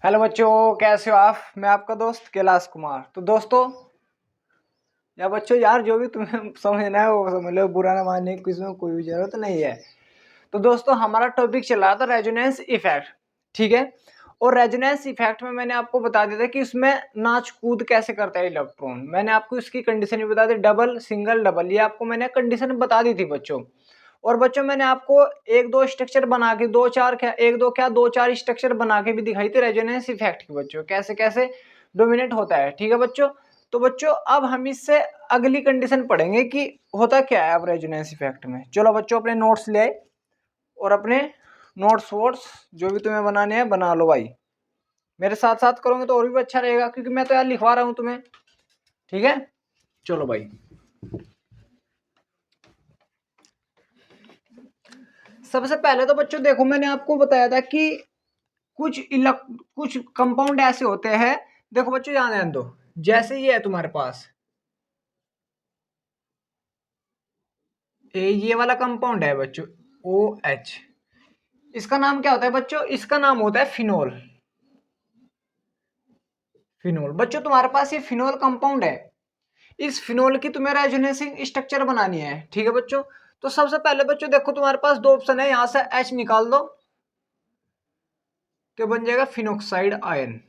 Hello बच्चों, कैसे हो आप। मैं आपका दोस्त कैलाश कुमार। तो दोस्तों या बच्चों यार, जो भी तुम्हें समझना है वो समझ लो, बुरा ना मानने की किसी में कोई भी जरूरत नहीं है। तो दोस्तों हमारा टॉपिक चल रहा था रेजोनेंस इफेक्ट, ठीक है। और रेजोनेंस इफेक्ट में मैंने आपको बता दिया था कि उसमें नाच कूद कैसे करता है इलेक्ट्रॉन। मैंने आपको इसकी कंडीशन भी बता दी, डबल सिंगल डबल, ये आपको मैंने कंडीशन बता दी थी बच्चों। और बच्चों मैंने आपको एक दो स्ट्रक्चर बना के, दो चार क्या, एक दो क्या, दो चार स्ट्रक्चर बना के भी दिखाई थी रेजोनेंस इफेक्ट की बच्चों, कैसे कैसे डोमिनेट होता है, ठीक है बच्चों। तो बच्चों अब हम इससे अगली कंडीशन पढ़ेंगे कि होता क्या है अब रेजोनेंस इफेक्ट में। चलो बच्चों अपने नोट्स ले आए और अपने नोट्स वोट्स जो भी तुम्हें बनाने हैं बना लो भाई। मेरे साथ साथ करोगे तो और भी अच्छा रहेगा, क्योंकि मैं तो यार लिखवा रहा हूं तुम्हें, ठीक है। चलो भाई, सबसे पहले तो बच्चों देखो, मैंने आपको बताया था कि कुछ कंपाउंड ऐसे होते हैं। देखो बच्चों ध्यान दो, जैसे ये है तुम्हारे पास ये वाला कंपाउंड है बच्चों, ओ एच। इसका नाम क्या होता है बच्चों? इसका नाम होता है फिनोल। फिनोल बच्चों तुम्हारे पास ये फिनोल कंपाउंड है। इस फिनोल की तुम्हें रेजोनेंसिंग स्ट्रक्चर बनानी है, ठीक है बच्चों। तो सबसे पहले बच्चों देखो, तुम्हारे पास दो ऑप्शन है, यहां से एच निकाल दो तो बन जाएगा फिनोक्साइड आयन।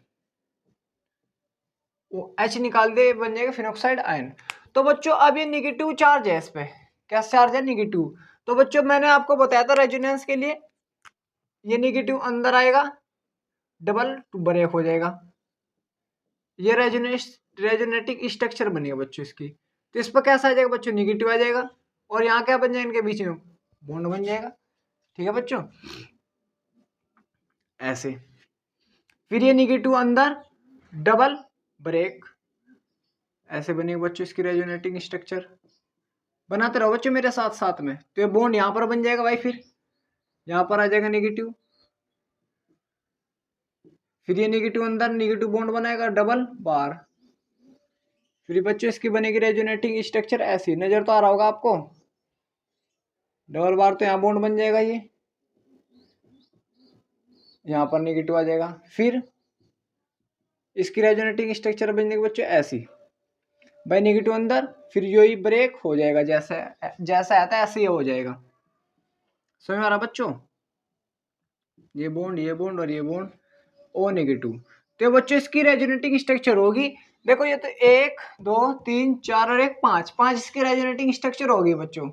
वो एच निकाल दे बन जाएगा फिनोक्साइड आयन। तो बच्चों अब ये निगेटिव चार्ज है इस पे। क्या चार्ज है? निगेटिव। तो बच्चों मैंने आपको बताया था रेजोनेंस के लिए ये निगेटिव अंदर आएगा, डबल टू ब्रेक हो जाएगा। ये रेजोनेटिक स्ट्रक्चर बनेगा बच्चों इसकी। तो इस पर कैसा आ जाएगा बच्चों? निगेटिव आ जाएगा। और यहाँ क्या बन जाएगा? इनके बीच में बॉन्ड बन जाएगा, ठीक है बच्चों, ऐसे। फिर ये निगेटिव अंदर, डबल ब्रेक, ऐसे बनेगा बच्चों इसकी रेजोनेटिंग स्ट्रक्चर। बनाते रहो बच्चों मेरे साथ साथ में। तो ये बॉन्ड यहाँ पर बन जाएगा भाई, फिर यहाँ पर आ जाएगा निगेटिव। फिर ये निगेटिव अंदर, निगेटिव बॉन्ड बनाएगा, डबल बार। फिर बच्चों इसकी बनेगी रेजोनेटिंग स्ट्रक्चर ऐसी, नजर तो आ रहा होगा आपको। डबल बार तो यहाँ बॉन्ड बन जाएगा, ये यहाँ पर निगेटिव आ जाएगा। फिर इसकी रेजोनेटिंग स्ट्रक्चर बन जाएगी बच्चों ऐसी, भाई निगेटिव अंदर, फिर जो ही ब्रेक हो जाएगा, जैसा जैसा आता है ऐसे ही हो जाएगा। समझ में आ रहा बच्चों? ये बॉन्ड और ये बॉन्ड, ओ नेगेटिव। तो बच्चों इसकी रेजोनेटिंग स्ट्रक्चर होगी, देखो ये तो एक दो तीन चार और एक पांच, पांच इसकी रेजोनेटिंग स्ट्रक्चर होगी बच्चों,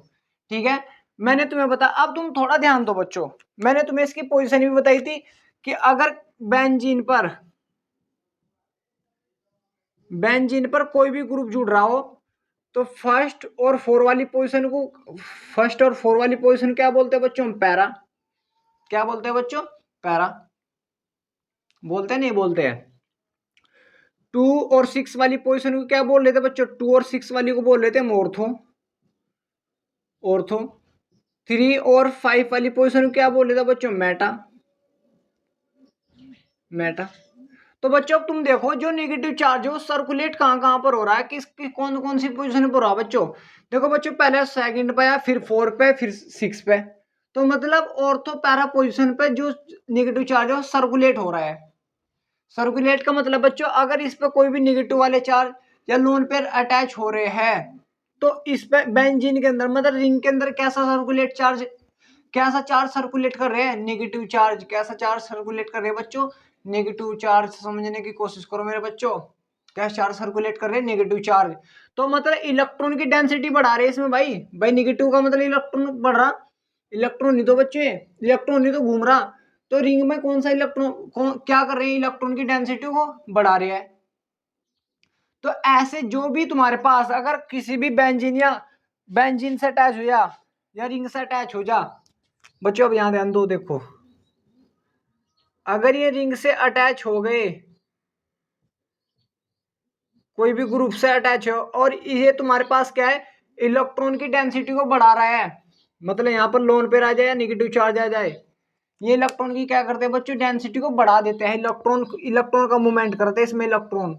ठीक है। मैंने तुम्हें बता, अब तुम थोड़ा ध्यान दो बच्चों, मैंने तुम्हें इसकी पोजीशन भी बताई थी कि अगर बेंजीन पर कोई भी ग्रुप जुड़ रहा हो तो फर्स्ट और फोर वाली पोजीशन को, फर्स्ट और फोर वाली पोजीशन क्या बोलते हैं बच्चों? पैरा। क्या बोलते हैं बच्चों? पैरा बोलते हैं, नहीं बोलते हैं। टू और सिक्स वाली पोजीशन को क्या बोल रहे थे बच्चों? टू और सिक्स वाली को बोल रहे थे ऑर्थो। ऑर्थो। थ्री और फाइव वाली पोजीशन को क्या बोल रहे थे बच्चों? मेटा। मेटा। तो बच्चों अब तुम देखो, जो नेगेटिव चार्ज है वो सर्कुलेट कहां कहां पर हो रहा है, किसकी कौन कौन सी पोजीशन पर हो रहा है बच्चों? देखो बच्चों, पहले सेकंड पे है, फिर फोर पे, फिर सिक्स पे। तो मतलब ऑर्थो पैरा पोजीशन पे जो नेगेटिव चार्ज है वो सर्कुलेट हो रहा है। सर्कुलेट का मतलब बच्चों, अगर इस पे कोई भी नेगेटिव वाले चार्ज या लोन पेयर अटैच हो रहे हैं तो इस पे बेंजीन के अंदर, मतलब रिंग के अंदर कैसा सर्कुलेट चार्ज, कैसा चार्ज सर्कुलेट कर रहे हैं? Negative charge. कैसा चार्ज सर्कुलेट कर रहे हैं बच्चों? Negative charge. समझने की कोशिश करो मेरे बच्चों, क्या चार्ज सर्कुलेट कर रहे हैं? Negative charge. तो मतलब इलेक्ट्रॉन की डेंसिटी बढ़ा रहे हैं इसमें भाई। भाई नेगेटिव का मतलब इलेक्ट्रॉन बढ़ रहा, इलेक्ट्रॉन नहीं तो बच्चे, इलेक्ट्रॉन नहीं तो घूम रहा। तो रिंग में कौन सा इलेक्ट्रॉन क्या कर रहे हैं? इलेक्ट्रॉन की डेंसिटी को बढ़ा रहे हैं। तो ऐसे जो भी तुम्हारे पास अगर किसी भी बेंजीन या बेंजीन से अटैच हो या रिंग से अटैच हो जा बच्चों, अब यहां ध्यान दो, देखो अगर ये रिंग से अटैच हो गए, कोई भी ग्रुप से अटैच हो, और ये तुम्हारे पास क्या है? इलेक्ट्रॉन की डेंसिटी को बढ़ा रहा है, मतलब यहां पर लोन पेयर आ जाए या निगेटिव चार्ज आ जाए, ये इलेक्ट्रॉन की क्या करते हैं बच्चों? डेंसिटी को बढ़ा देते हैं। इलेक्ट्रॉन इलेक्ट्रॉन का मूवमेंट करते हैं इसमें इलेक्ट्रॉन।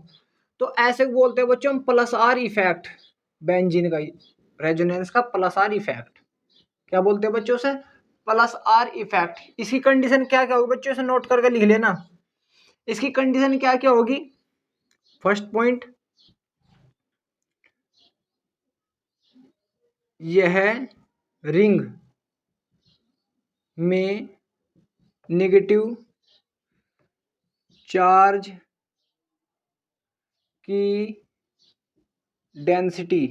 तो ऐसे बोलते हैं बच्चों हम प्लस आर इफेक्ट, बेंजीन का रेजोनेंस का प्लस आर इफेक्ट। क्या बोलते हैं बच्चों से? Plus R effect. इसकी कंडीशन क्या क्या होगी बच्चों से नोट करके लिख लेना। इसकी कंडीशन क्या क्या होगी? फर्स्ट पॉइंट, यह रिंग में नेगेटिव चार्ज की डेंसिटी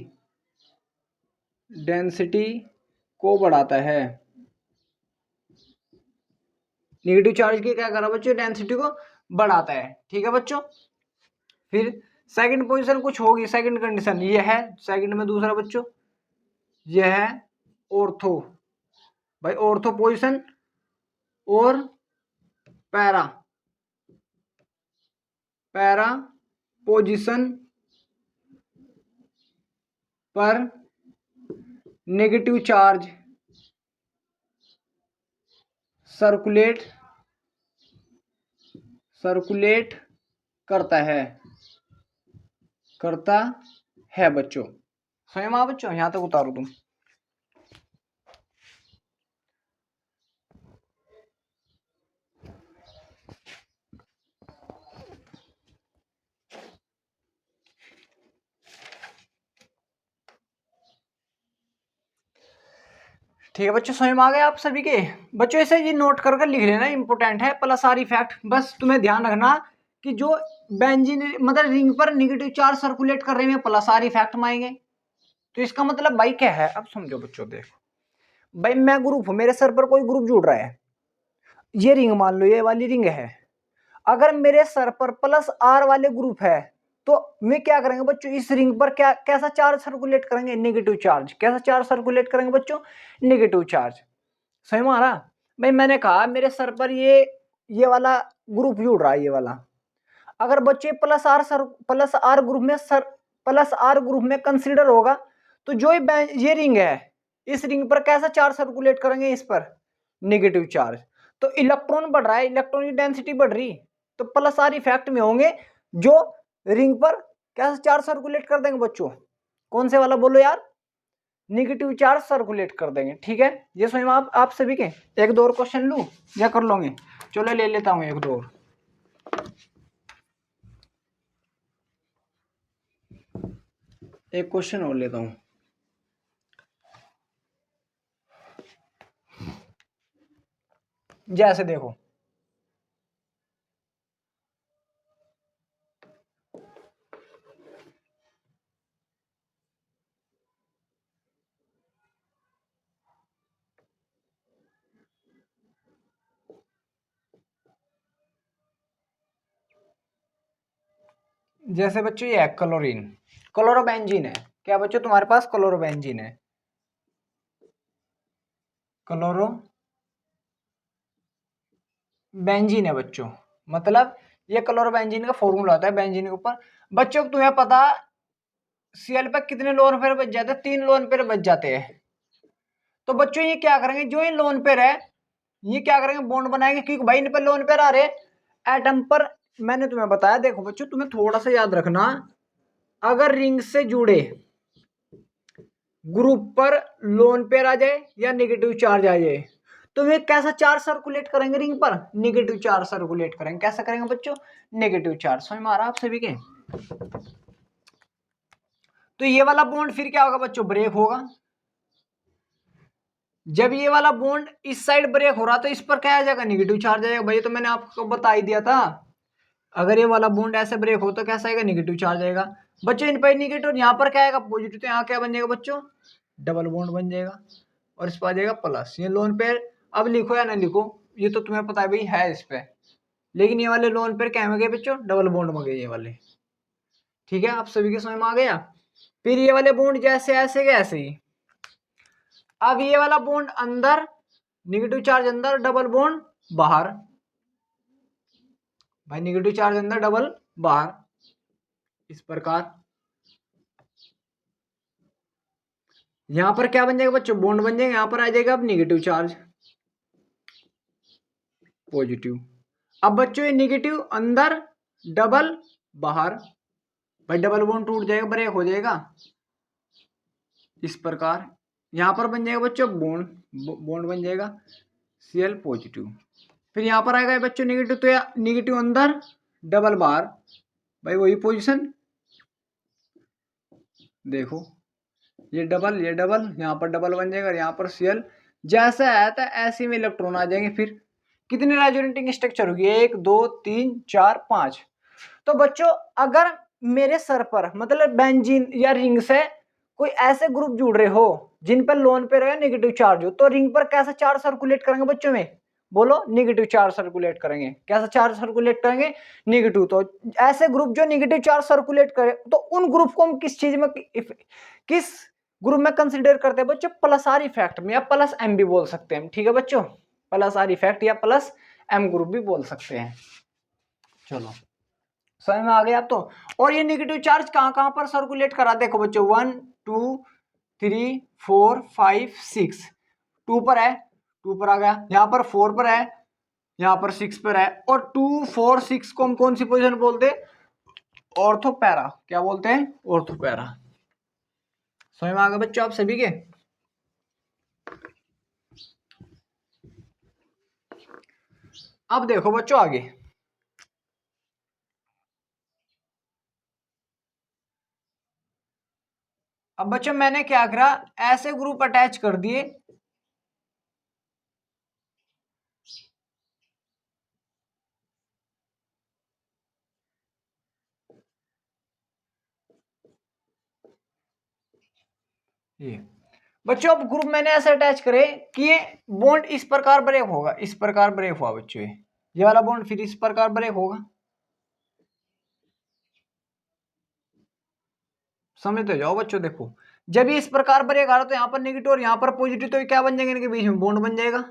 को बढ़ाता है। नेगेटिव चार्ज की क्या करा बच्चों? डेंसिटी को बढ़ाता है। ठीक है बच्चों। फिर सेकंड पोजीशन कुछ होगी, सेकंड कंडीशन ये है, सेकंड में दूसरा बच्चों यह है ऑर्थो। भाई ऑर्थो पोजीशन और पैरा पोजीशन पर नेगेटिव चार्ज सर्कुलेट करता है बच्चों। स्वयं आ बच्चों, यहां तक उतारो तुम। ठीक है बच्चों, स्वयं आ गए आप सभी के? बच्चों ऐसे ये नोट कर लिख लेना, इंपोर्टेंट है। प्लस आर इफेक्ट, बस तुम्हें ध्यान रखना कि जो बेंजीन मतलब रिंग पर नेगेटिव चार्ज सर्कुलेट कर रहे हैं प्लस आर इफेक्ट में आएंगे। तो इसका मतलब भाई क्या है? अब समझो बच्चों, देखो भाई मैं ग्रुप हूं, मेरे सर पर कोई ग्रुप जुड़ रहा है, ये रिंग मान लो, ये वाली रिंग है। अगर मेरे सर पर प्लस आर वाले ग्रुप है तो वे क्या करेंगे बच्चों? इस रिंग पर क्या कैसा चार्ज सर्कुलेट करेंगे? Negative charge. कैसा चार्ज सर्कुलेट करेंगे बच्चों? Negative charge. सही मारा भाई। मैंने कहा मेरे सर पर ये वाला ग्रुप जुड़ रहा है, ये वाला। अगर बच्चे प्लस आर ग्रुप में कंसीडर होगा तो जो ये रिंग है, इस रिंग पर कैसा चार्ज सर्कुलेट करेंगे? इस पर नेगेटिव चार्ज। तो इलेक्ट्रॉन बढ़ रहा है, इलेक्ट्रॉन की डेंसिटी बढ़ रही, तो प्लस आर इफेक्ट में होंगे, जो रिंग पर कैसा चार्ज सर्कुलेट कर देंगे बच्चों? कौन से वाला बोलो यार? नेगेटिव चार्ज सर्कुलेट कर देंगे। ठीक है, ये स्वयं आप सभी के। एक दो और क्वेश्चन लूं या कर लोगे? चलो ले लेता हूं एक दो और। एक क्वेश्चन और लेता हूं। जैसे देखो, जैसे बच्चों ये है क्लोरोबेंजीन है। क्या बच्चों तुम्हारे पास क्लोरोबेंजीन है? क्लोरोबेंजीन है बच्चों, मतलब ये क्लोरोबेंजीन का फॉर्मूला होता है बेंजीन के ऊपर। बच्चों तुम्हें पता सीएल पे कितने लोन पेयर बच जाते हैं? 3 लोन पेयर बच जाते हैं। तो बच्चों ये क्या करेंगे, जो ये लोन पेयर है ये क्या करेंगे? बॉन्ड बनाएंगे, क्योंकि भाई इन पर लोन पेयर आ रहे एटम पर। मैंने तुम्हें बताया, देखो बच्चों तुम्हें थोड़ा सा याद रखना, अगर रिंग से जुड़े ग्रुप पर लोन पेयर आ जाए या नेगेटिव चार्ज आ जाए तो वे कैसा चार्ज सर्कुलेट करेंगे? रिंग पर नेगेटिव चार्ज सर्कुलेट करेंगे। कैसा करेंगे बच्चों? Negative charge. समझ में आ रहा है आप सभी के? तो ये वाला बॉन्ड फिर क्या होगा बच्चों? ब्रेक होगा। जब ये वाला बॉन्ड इस साइड ब्रेक हो रहा तो इस पर क्या आ जाएगा? नेगेटिव चार्ज आएगा। भाई तो मैंने आपको बता ही दिया था, अगर ये वाला बॉन्ड ऐसे ब्रेक हो तो कैसा आएगा? नेगेटिव चार्ज आएगा। बच्चों इन पर नेगेटिव, यहाँ पर क्या आएगा? पॉजिटिव। तो यहाँ क्या बन जाएगा बच्चों? डबल बॉन्ड बन जाएगा, और इस पर आ जाएगा प्लस। ये लोन पेयर अब लिखो या ना लिखो ये तो तुम्हें पता है भाई है इस पे, लेकिन ये वाले लोन पेयर क्या में गए बच्चों? डबल बॉन्ड में गए ये वाले। ठीक है, आप सभी के समझ में आ गया? फिर ये वाले बॉन्ड जैसे ऐसे गए ऐसे ही। अब ये वाला बॉन्ड अंदर, नेगेटिव चार्ज अंदर, डबल बॉन्ड बाहर। भाई नेगेटिव चार्ज अंदर, डबल बाहर, इस प्रकार। यहां पर क्या बन जाएगा बच्चों? बॉन्ड बन जाएगा। यहां पर आ जाएगा अब नेगेटिव चार्ज, पॉजिटिव। अब बच्चों ये नेगेटिव अंदर, डबल बाहर। भाई डबल बॉन्ड टूट जाएगा, ब्रेक हो जाएगा, इस प्रकार। यहां पर बन जाएगा बच्चों बॉन्ड बन जाएगा Cl पॉजिटिव। फिर यहां पर आएगा बच्चों नेगेटिव, तो नेगेटिव अंदर, डबल बार, भाई वही पोजीशन, देखो ये डबल, ये डबल, यहाँ पर डबल बन जाएगा, यहाँ पर सीएल, जैसा आया था ऐसे में इलेक्ट्रॉन आ जाएंगे। फिर कितनी रेजोनेटिंग स्ट्रक्चर होगी, 1 2 3 4 5। तो बच्चों अगर मेरे सर पर मतलब बेंजीन या रिंग से कोई ऐसे ग्रुप जुड़ रहे हो जिन पर लोन पे रहे नेगेटिव चार्ज हो, तो रिंग पर कैसा चार्ज सर्कुलेट करेंगे बच्चों में, बोलो, नेगेटिव चार्ज सर्कुलेट करेंगे। कैसा चार्ज सर्कुलेट करेंगे, नेगेटिव। तो ऐसे ग्रुप जो नेगेटिव चार्ज सर्कुलेट करे, तो उन ग्रुप को हम किस चीज में, किस ग्रुप में कंसिडर करते हैं बच्चों, प्लस आर इफेक्ट में, या प्लस एम भी बोल सकते हैं, ठीक है बच्चों, प्लस आर इफेक्ट या प्लस एम ग्रुप भी बोल सकते हैं। चलो समझ में आ गया आप तो। और ये नेगेटिव चार्ज कहां कहां पर सर्कुलेट करा, देखो बच्चों 1 2 3 4 5 6, 2 पर है, 2 पर आ गया, यहाँ पर 4 पर है, यहाँ पर 6 पर है, और 2 4 6 को हम कौन सी पोजीशन बोलते हैं, ऑर्थोपैरा। क्या बोलते हैं, ऑर्थोपैरा। समझ में आ गया बच्चों आप सभी के। अब देखो बच्चों आगे, अब बच्चों मैंने क्या करा, ऐसे ग्रुप अटैच कर दिए, ये बच्चों अब ग्रुप मैंने ऐसे अटैच करे कि ये बॉन्ड इस प्रकार ब्रेक होगा, इस प्रकार ब्रेक हुआ बच्चों, ये वाला बॉन्ड फिर इस प्रकार ब्रेक होगा। समझते जाओ बच्चों, देखो जब ये इस प्रकार ब्रेक आ रहा तो यहाँ पर नेगेटिव और यहाँ पर पॉजिटिव, तो ये क्या बन जाएंगे, इनके बीच में बॉन्ड बन जाएगा।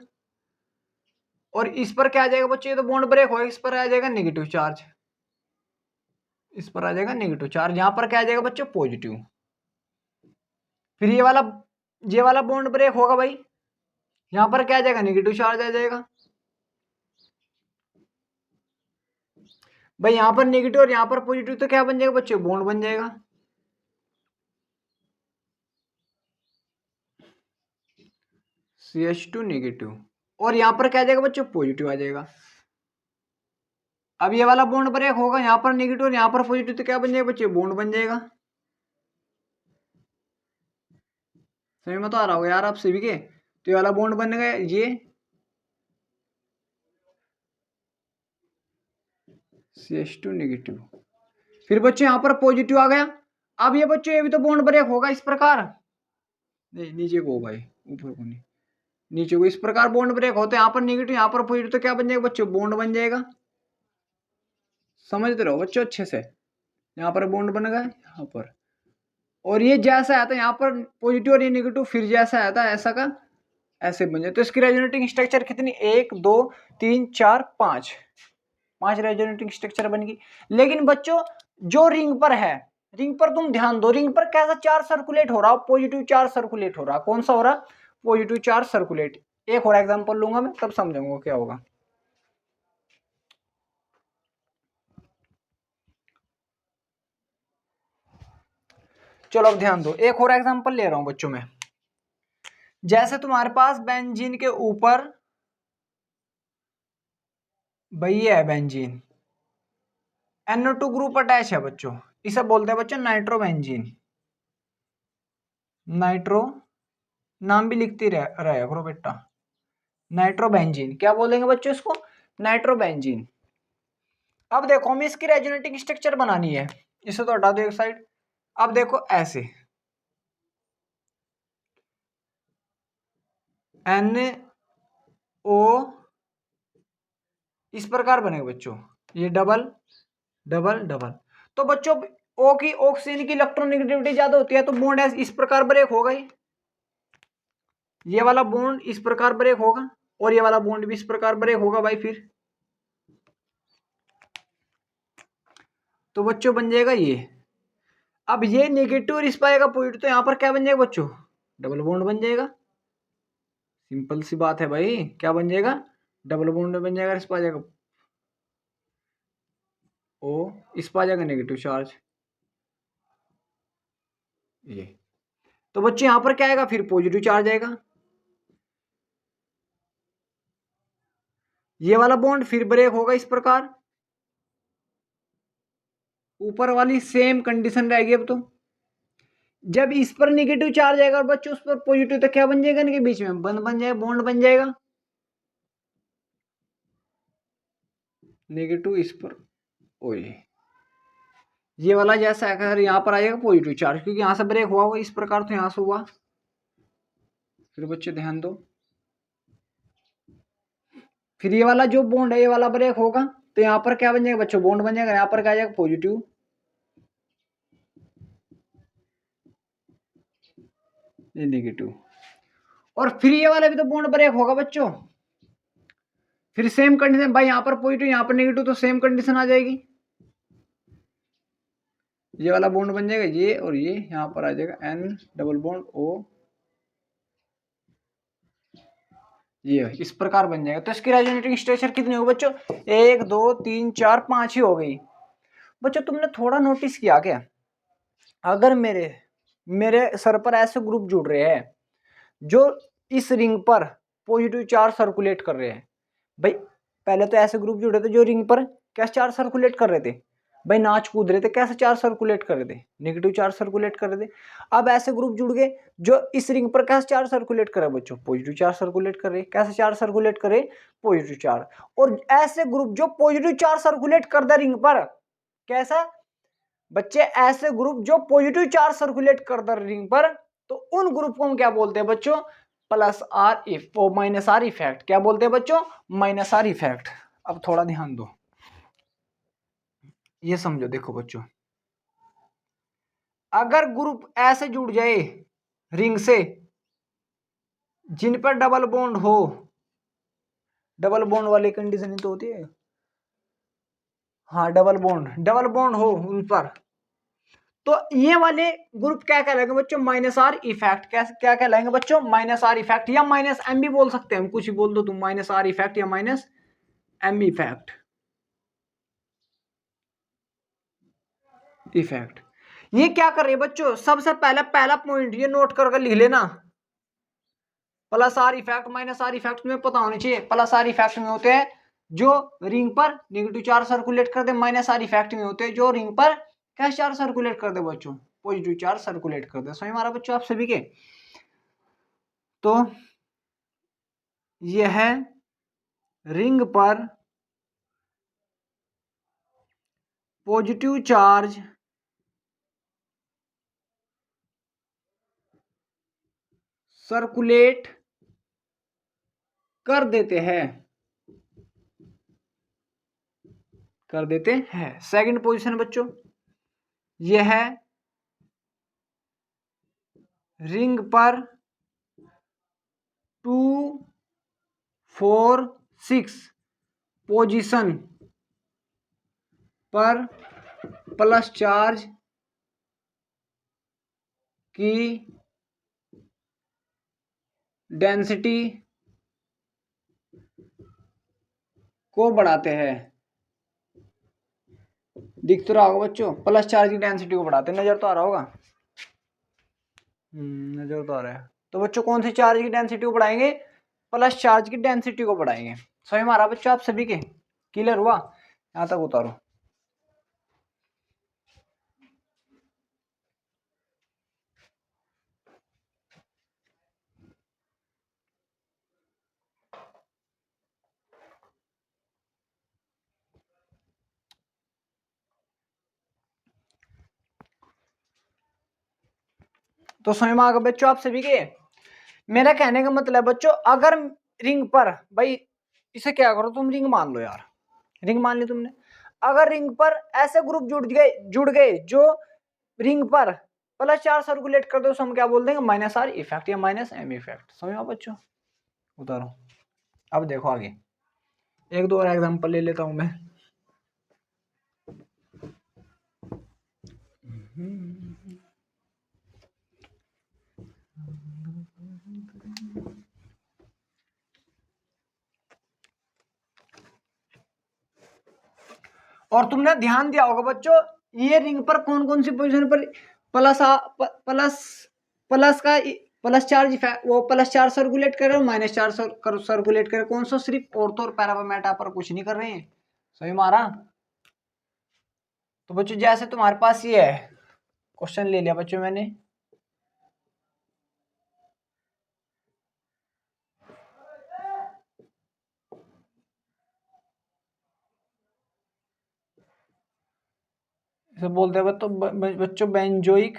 और इस पर क्या आ जाएगा बच्चों, ये तो बॉन्ड ब्रेक होगा, इस पर आ जाएगा नेगेटिव चार्ज, इस पर आ जाएगा नेगेटिव चार्ज, यहाँ पर क्या आ जाएगा बच्चों, पॉजिटिव। फिर ये वाला बॉन्ड ब्रेक होगा भाई, यहाँ पर क्या आ जाएगा, नेगेटिव चार्ज आ जाएगा। भाई यहाँ पर नेगेटिव और यहाँ पर पॉजिटिव, तो क्या बन जाएगा बच्चों, बॉन्ड बन जाएगा। CH2 नेगेटिव, और यहाँ पर क्या आ जाएगा बच्चों, पॉजिटिव आ जाएगा। अब ये वाला बॉन्ड ब्रेक होगा, यहाँ पर नेगेटिव और यहाँ पर पॉजिटिव, तो क्या बन जाएगा बच्चों, बॉन्ड बन जाएगा। समझ में तो आ रहा होगा यार आप सभी के। तो ये वाला बॉन्ड बन गया ये CH2 नेगेटिव, फिर बच्चों यहाँ पर पॉजिटिव आ गया। अब ये बच्चों ये भी तो बॉन्ड ब्रेक होगा इस प्रकार, नहीं नीचे को भाई, ऊपर को नहीं, नीचे को, इस प्रकार बॉन्ड ब्रेक होते हैं, यहाँ पर नेगेटिव यहाँ पर पॉजिटिव, तो क्या बन जाएगा बच्चों, बॉन्ड बन जाएगा। समझते रहो बच्चों अच्छे से, यहाँ पर बॉन्ड बन गया यहाँ पर, और ये जैसा आता है यहाँ पर पॉजिटिव और ये नेगेटिव, फिर जैसा आता है ऐसा का ऐसे बन जाए। तो इसकी रेजोनेटिंग स्ट्रक्चर कितनी, 1 2 3 4 5, 5 रेजोनेटिंग स्ट्रक्चर बन गई। लेकिन बच्चों जो रिंग पर है, रिंग पर तुम ध्यान दो, रिंग पर कैसा चार्ज सर्कुलेट हो रहा है, पॉजिटिव चार्ज सर्कुलेट हो रहा है। कौन सा हो रहा है, पॉजिटिव चार्ज सर्कुलेट। एक और एग्जांपल लूंगा मैं, तब समझाऊंगा क्या होगा। चलो अब ध्यान दो, एक और एग्जांपल ले रहा हूं बच्चों में। जैसे तुम्हारे पास बेंजीन के ऊपर भाई है बेंजीन, NO2 ग्रुप अटैच है बच्चों, इसे बोलते हैं बच्चों नाइट्रोबेंजीन। नाइट्रो नाम भी लिखते रहे करो बेटा, नाइट्रोबेंजीन, क्या बोलेंगे बच्चों इसको, नाइट्रोबेंजीन। अब देखो हमें इसकी रेजोनेटिंग स्ट्रक्चर बनानी है, इसे तो हटा दो एक साइड। अब देखो ऐसे NO इस प्रकार बनेगा बच्चों, ये डबल डबल डबल। तो बच्चों O की, ऑक्सीजन की इलेक्ट्रोनेगेटिविटी ज्यादा होती है, तो बॉन्ड इस प्रकार ब्रेक होगा ही, ये वाला बॉन्ड इस प्रकार ब्रेक होगा, और ये वाला बॉन्ड भी इस प्रकार ब्रेक होगा भाई। फिर तो बच्चों बन जाएगा ये, अब ये नेगेटिव और इस पाएगा पॉजिटिव, तो यहां पर क्या बन जाएगा बच्चों, डबल बॉन्ड बन जाएगा। सिंपल सी बात है भाई, क्या बन जाएगा, डबल बॉन्ड बन जाएगा, इस पर आ जाएगा ओ, इस पर आ जाएगा नेगेटिव चार्ज ये। तो बच्चे यहां पर क्या आएगा, फिर पॉजिटिव चार्ज आएगा, ये वाला बॉन्ड फिर ब्रेक होगा इस प्रकार, ऊपर वाली सेम कंडीशन रहेगी। अब तो जब इस पर नेगेटिव चार्ज आएगा और बच्चों उस पर पॉजिटिव, तो क्या बन जाएगा इनके बीच में? बंद बन जाएगा, बॉन्ड बन जाएगा। नेगेटिव इस पर, ओए ये वाला जैसा अगर यहाँ पर आ जाएगा पॉजिटिव चार्ज, क्योंकि यहाँ से ब्रेक हुआ इस प्रकार, तो यहाँ से हुआ। फिर बच्चे ध्यान दो, फिर ये वाला जो बॉन्ड है ये वाला ब्रेक होगा, तो यहाँ पर क्या बन जाएगा बच्चों? बॉन्ड बन जाएगा। यहाँ पर क्या आ जाएगा? पॉजिटिव, ये नेगेटिव। और फिर ये वाला भी तो बॉन्ड ब्रेक होगा बच्चों। फिर सेम कंडीशन भाई, यहाँ पर पॉजिटिव यहाँ पर नेगेटिव, तो सेम कंडीशन आ जाएगी। ये वाला बॉन्ड बन जाएगा ये, और ये यहाँ पर आ जाएगा N डबल बॉन्ड O, ये इस प्रकार बन जाएगा। तो इसकी रेजोनेटिंग स्ट्रक्चर कितनी होगी बच्चों? 1 2 3 4 5 ही हो गई। बच्चों तुमने थोड़ा नोटिस किया क्या, अगर मेरे सर पर ऐसे ग्रुप जुड़ रहे हैं जो इस रिंग पर पॉजिटिव चार्ज सर्कुलेट कर रहे हैं, भाई पहले तो ऐसे ग्रुप जुड़े थे जो रिंग पर कैसे चार्ज सर्कुलेट कर रहे थे? भाई नाच कूद रहे थे, कैसे चार्ज सर्कुलेट कर रहे थे? नेगेटिव चार्ज सर्कुलेट कर रहे थे। अब ऐसे ग्रुप जुड़ गए जो इस रिंग पर कैसे चार्ज सर्कुलेट कर रहे हैं बच्चों? पॉजिटिव चार्ज सर्कुलेट कर रहे हैं। कैसे चार्ज सर्कुलेट कर रहे हैं? Positive charge. और ऐसे ग्रुप जो पॉजिटिव चार्ज सर्कुलेट कर दे रिंग पर, कैसा बच्चे? ऐसे ग्रुप जो पॉजिटिव चार्ज सर्कुलेट कर दे रिंग पर, तो उन ग्रुप को हम क्या बोलते हैं बच्चों? Plus R if or minus R effect. क्या बोलते हैं बच्चों? Minus R effect. अब थोड़ा ध्यान दो, ये समझो, देखो बच्चों, अगर ग्रुप ऐसे जुड़ जाए रिंग से जिन पर डबल बॉन्ड हो, डबल बॉन्ड वाली कंडीशन ही तो होती है, हाँ डबल बॉन्ड हो उन पर, तो ये वाले ग्रुप क्या कहलाएंगे बच्चों? Minus R effect. क्या कहलाएंगे बच्चों? माइनस आर इफेक्ट, या माइनस एम भी बोल सकते हैं हम, कुछ भी बोल दो तुम, माइनस आर इफेक्ट या माइनस एम इफेक्ट। ये क्या कर रहे हैं बच्चों? सबसे पहला पॉइंट ये नोट करके लिख लेना, plus R effect minus R effect में पता होनी चाहिए। प्लस आर इफेक्ट में होते हैं जो रिंग पर नेगेटिव चार्ज सर्कुलेट कर दे, माइनस आर इफेक्ट में होते हैं जो रिंग पर क्या चार्ज सर्कुलेट कर दे बच्चों? पॉजिटिव चार्ज सर्कुलेट कर दे। समझ में आ रहा बच्चों आप सभी के? तो यह है रिंग पर पॉजिटिव चार्ज सर्कुलेट कर देते हैं सेकंड पोजीशन बच्चों, यह है रिंग पर 2 4 6 पोजीशन पर प्लस चार्ज की डेंसिटी को बढ़ाते हैं। दिख तो रहा होगा बच्चों, प्लस चार्ज की डेंसिटी को बढ़ाते हैं। नजर तो आ रहा होगा, नजर तो आ रहा है। तो बच्चों कौन सी चार्ज की डेंसिटी को बढ़ाएंगे? प्लस चार्ज की डेंसिटी को बढ़ाएंगे। समझ में आ रहा बच्चों आप सभी के? क्लियर हुआ? यहां तक उतारो। तो समझ में आ गया बच्चों आप सभी के? मेरा कहने का मतलब बच्चों, अगर रिंग पर, भाई इसे क्या करो तुम, रिंग मान लो यार, रिंग मान ली तुमने। अगर रिंग पर ऐसे ग्रुप जुड़ गए जो रिंग पर प्लस चार्ज सर्कुलेट कर दो, हम क्या बोल देंगे? माइनस आर इफेक्ट या माइनस एम इफेक्ट। समझ में बच्चों? उतारो। अब देखो आगे, एक दो और एग्जांपल ले लेता हूं मैं। और तुमने ध्यान दिया होगा बच्चों, ये रिंग पर कौन कौन सी पोजीशन पर प्लस प्लस प्लस का प्लस चार्ज वो प्लस चार्ज सर्कुलेट कर रहे हो, माइनस चार्ज सर्कुलेट कर रहे हो। कौन सा? सिर्फ ऑर्थो और पैरामेटा पर कुछ नहीं कर रहे हैं। सही मारा? तो बच्चों जैसे तुम्हारे पास ये है, क्वेश्चन ले लिया बच्चों मैंने, इसे बोलते हैं तो बच्चों बेंजोइक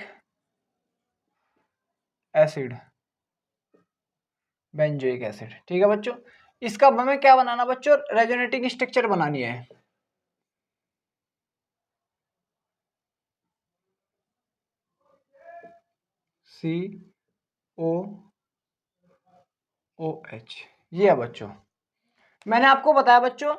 एसिड, बेंजोइक एसिड। ठीक है बच्चों, इसका हमें क्या बनाना बच्चों, रेजोनेटिंग स्ट्रक्चर बनानी है। सी ओ ओ एच, ये है बच्चों। मैंने आपको बताया बच्चों,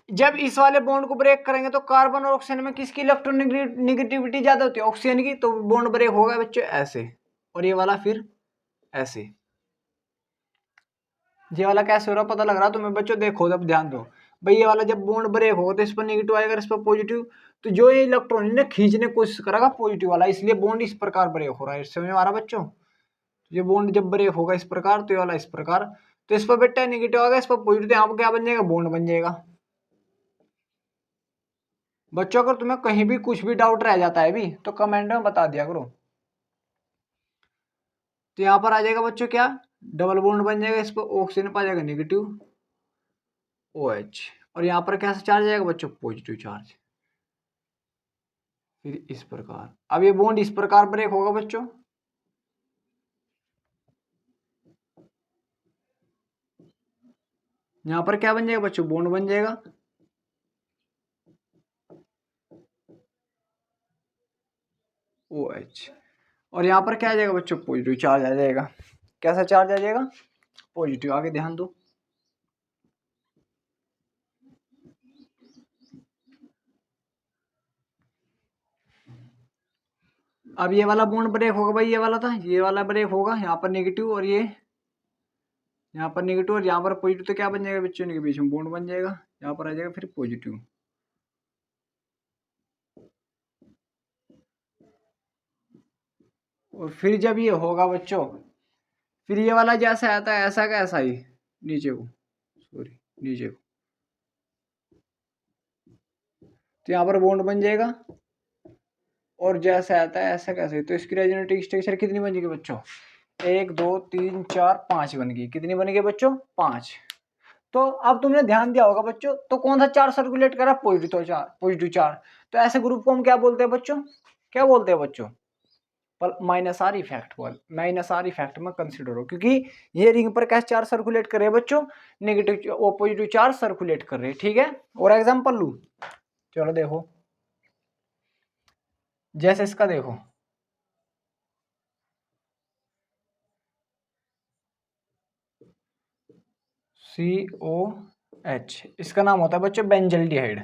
जब इस वाले बॉन्ड को ब्रेक करेंगे तो कार्बन और ऑक्सीजन में किसकी इलेक्ट्रोनेगेटिविटी ज्यादा होती है, ऑक्सीजन की, तो बॉन्ड ब्रेक होगा बच्चों ऐसे, और ये वाला फिर ऐसे। ये वाला कैसे हो रहा पता लग रहा तुम्हें बच्चों, देखो जब ध्यान दो भाई, ये वाला जब बॉन्ड ब्रेक होगा तो इस पर नेगेटिव आएगा, इस पर पॉजिटिव, तो जो ये इलेक्ट्रॉन ने खींचने की कोशिश करेगा पॉजिटिव वाला, इसलिए बॉन्ड इस प्रकार ब्रेक हो रहा है। समझ में आ रहा बच्चों, ये बॉन्ड जब ब्रेक होगा इस प्रकार, तो ये वाला इस प्रकार, तो इस पर बेटा नेगेटिव आ गया, इस पर पॉजिटिव, यहाँ पर क्या बन जाएगा, बॉन्ड बन जाएगा। बच्चों अगर तुम्हें कहीं भी कुछ भी डाउट रह जाता है भी तो कमेंट में बता दिया करो। तो यहाँ पर आ जाएगा बच्चों क्या, डबल बॉन्ड बन जाएगा, इस पर ऑक्सीजन पा जाएगा नेगेटिव OH, और यहाँ पर कैसा चार्ज आएगा बच्चों, पॉजिटिव चार्ज। फिर इस प्रकार, अब ये बॉन्ड इस प्रकार ब्रेक होगा बच्चों, यहाँ पर क्या बन जाएगा बच्चों, बॉन्ड बन जाएगा, OH, और यहाँ पर क्या आ जाएगा बच्चों, पॉजिटिव चार्ज आ जाएगा। कैसा चार्ज आ जाएगा, पॉजिटिव। आगे ध्यान दो, अब ये वाला बॉन्ड ब्रेक होगा भाई, ये वाला था, ये वाला ब्रेक होगा, यहाँ पर नेगेटिव, और ये यहाँ पर नेगेटिव और यहाँ पर पॉजिटिव, तो क्या बन जाएगा बच्चों, के बीच में बॉन्ड बन जाएगा, यहाँ पर आ जाएगा फिर पॉजिटिव। और फिर जब ये होगा बच्चों, फिर ये वाला जैसा आता है ऐसा का ऐसा ही नीचे को, सॉरी नीचे को, तो यहाँ पर बॉन्ड बन जाएगा, और जैसा आता है ऐसा कैसे, तो इसकी रेजोनेटिव स्ट्रक्चर कितनी बन जाएगी बच्चों, 1 2 3 4 5 बन गई। कितनी बन गई बच्चों, 5। तो अब तुमने ध्यान दिया होगा बच्चों, तो कौन सा चार्ज सर्कुलेट करा, पॉजिटिव चार्ज, पॉजिटिव चार्ज। तो ऐसे ग्रुप को हम क्या बोलते हैं बच्चों, क्या बोलते हैं बच्चों, minus R effect, minus R effect में कंसिडर हो, क्योंकि ये रिंग पर कैसे चार्ज सर्कुलेट कर रहे हैं बच्चों, नेगेटिव और पॉजिटिव चार्ज सर्कुलेट कर रहे हैं। ठीक है, और एग्जांपल लू, चलो देखो, जैसे इसका देखो, COH, इसका नाम होता है बच्चों बेंजल्डिहाइड,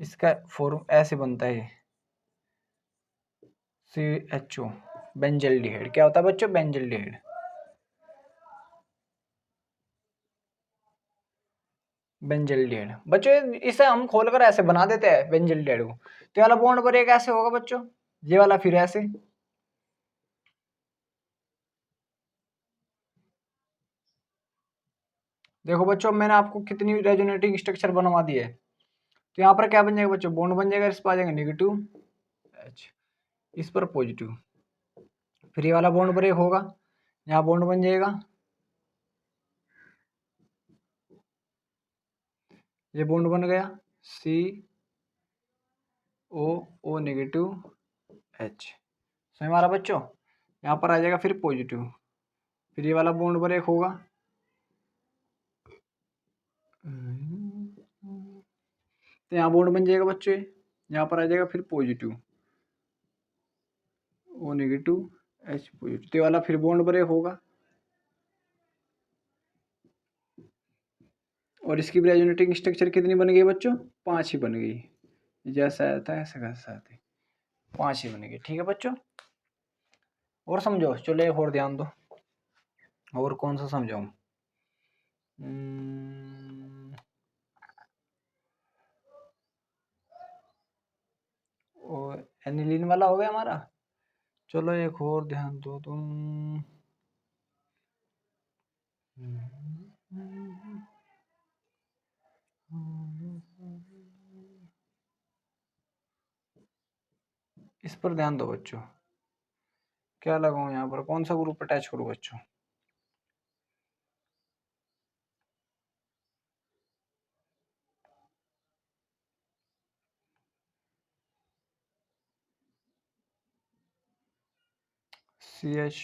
इसका फॉर्म ऐसे बनता है, CHO, बेंजल्डिहाइड। क्या होता है बच्चों, बेंजल्डिहाइड, बेंजल्डिहाइड। बच्चों इसे हम खोलकर ऐसे बना देते हैं बेंजल्डिहाइड को, तो ये वाला बॉन्ड पर एक ऐसे होगा बच्चों, ये वाला फिर ऐसे। देखो बच्चों मैंने आपको कितनी रेजोनेटिंग स्ट्रक्चर बनवा दी है, तो यहाँ पर क्या बन जाएगा बच्चों, बॉन्ड बन जाएगा, इस पर आ जाएगा नेगेटिव H, इस पर पॉजिटिव, फिर ये वाला बॉन्ड ब्रेक होगा, यहाँ बॉन्ड बन जाएगा, ये बॉन्ड बन गया, COO नेगेटिव H। समझ में आ रहा बच्चों, यहाँ पर आ जाएगा फिर पॉजिटिव, फिर ये वाला बॉन्ड ब्रेक होगा, तो यहाँ बॉन्ड बन जाएगा बच्चों, यहाँ पर आ जाएगा फिर positive, O negative H positive, तो ये वाला फिर बॉन्ड ब्रेक होगा, और इसकी रेजोनेटिंग स्ट्रक्चर कितनी बन गई बच्चों, 5 ही बन गई, जैसा आता है ऐसा कैसा आता है, 5 ही बन गई। ठीक है बच्चों, और समझो, चलो एक और ध्यान दो, और कौन सा समझाऊं, और एनिलीन वाला हो गया हमारा। चलो एक और ध्यान दो तुम, इस पर ध्यान दो बच्चों, क्या लगाऊं यहाँ पर, कौन सा ग्रुप अटैच करूं बच्चों। CH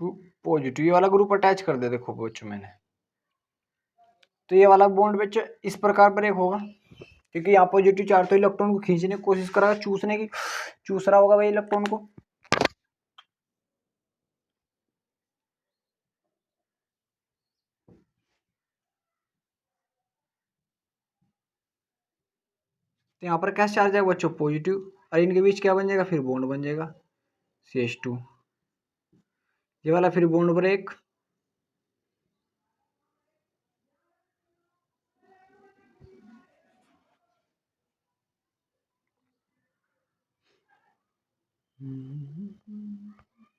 टू पॉजिटिव, ये वाला ग्रुप अटैच कर दे देखो बच्चों मैंने। तो ये वाला बॉन्ड बच्चों इस प्रकार पर एक होगा, क्योंकि यहाँ पॉजिटिव चार्ज तो इलेक्ट्रॉन को खींचने की कोशिश करेगा, चूसने की, चूस रहा होगा भाई इलेक्ट्रॉन को। तो यहाँ पर कैसे चार्ज है बच्चों, पॉजिटिव, और इनके बीच क्या बन जाएगा, फिर बॉन्ड बन जाएगा CH2, ये वाला फिर बॉन्ड ब्रेक।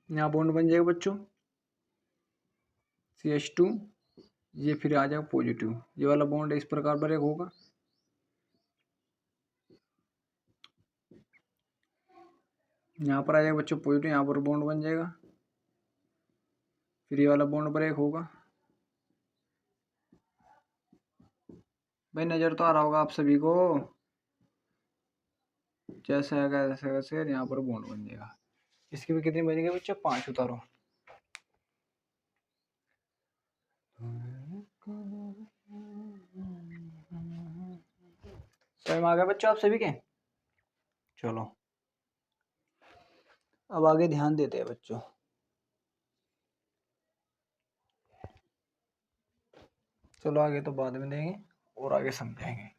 यहाँ बॉन्ड बन जाएगा बच्चों CH2, ये फिर आ जाएगा पॉजिटिव, ये वाला बॉन्ड इस प्रकार ब्रेक होगा। यहाँ पर आ जाएगा बच्चों पॉजिटिव, यहाँ पर बॉन्ड बन जाएगा, फिर ये वाला बॉन्ड ब्रेक होगा। भाई नजर तो आ रहा होगा आप सभी को, जैसे आएगा ऐसे वैसे यहाँ पर बॉन्ड बन जाएगा। इसकी भी कितनी बनेगी बच्चों, 5 उतारो। टाइम आ गया बच्चों आप सभी के। चलो अब आगे ध्यान देते हैं बच्चों। चलो आगे तो बाद में देंगे और आगे समझाएंगे।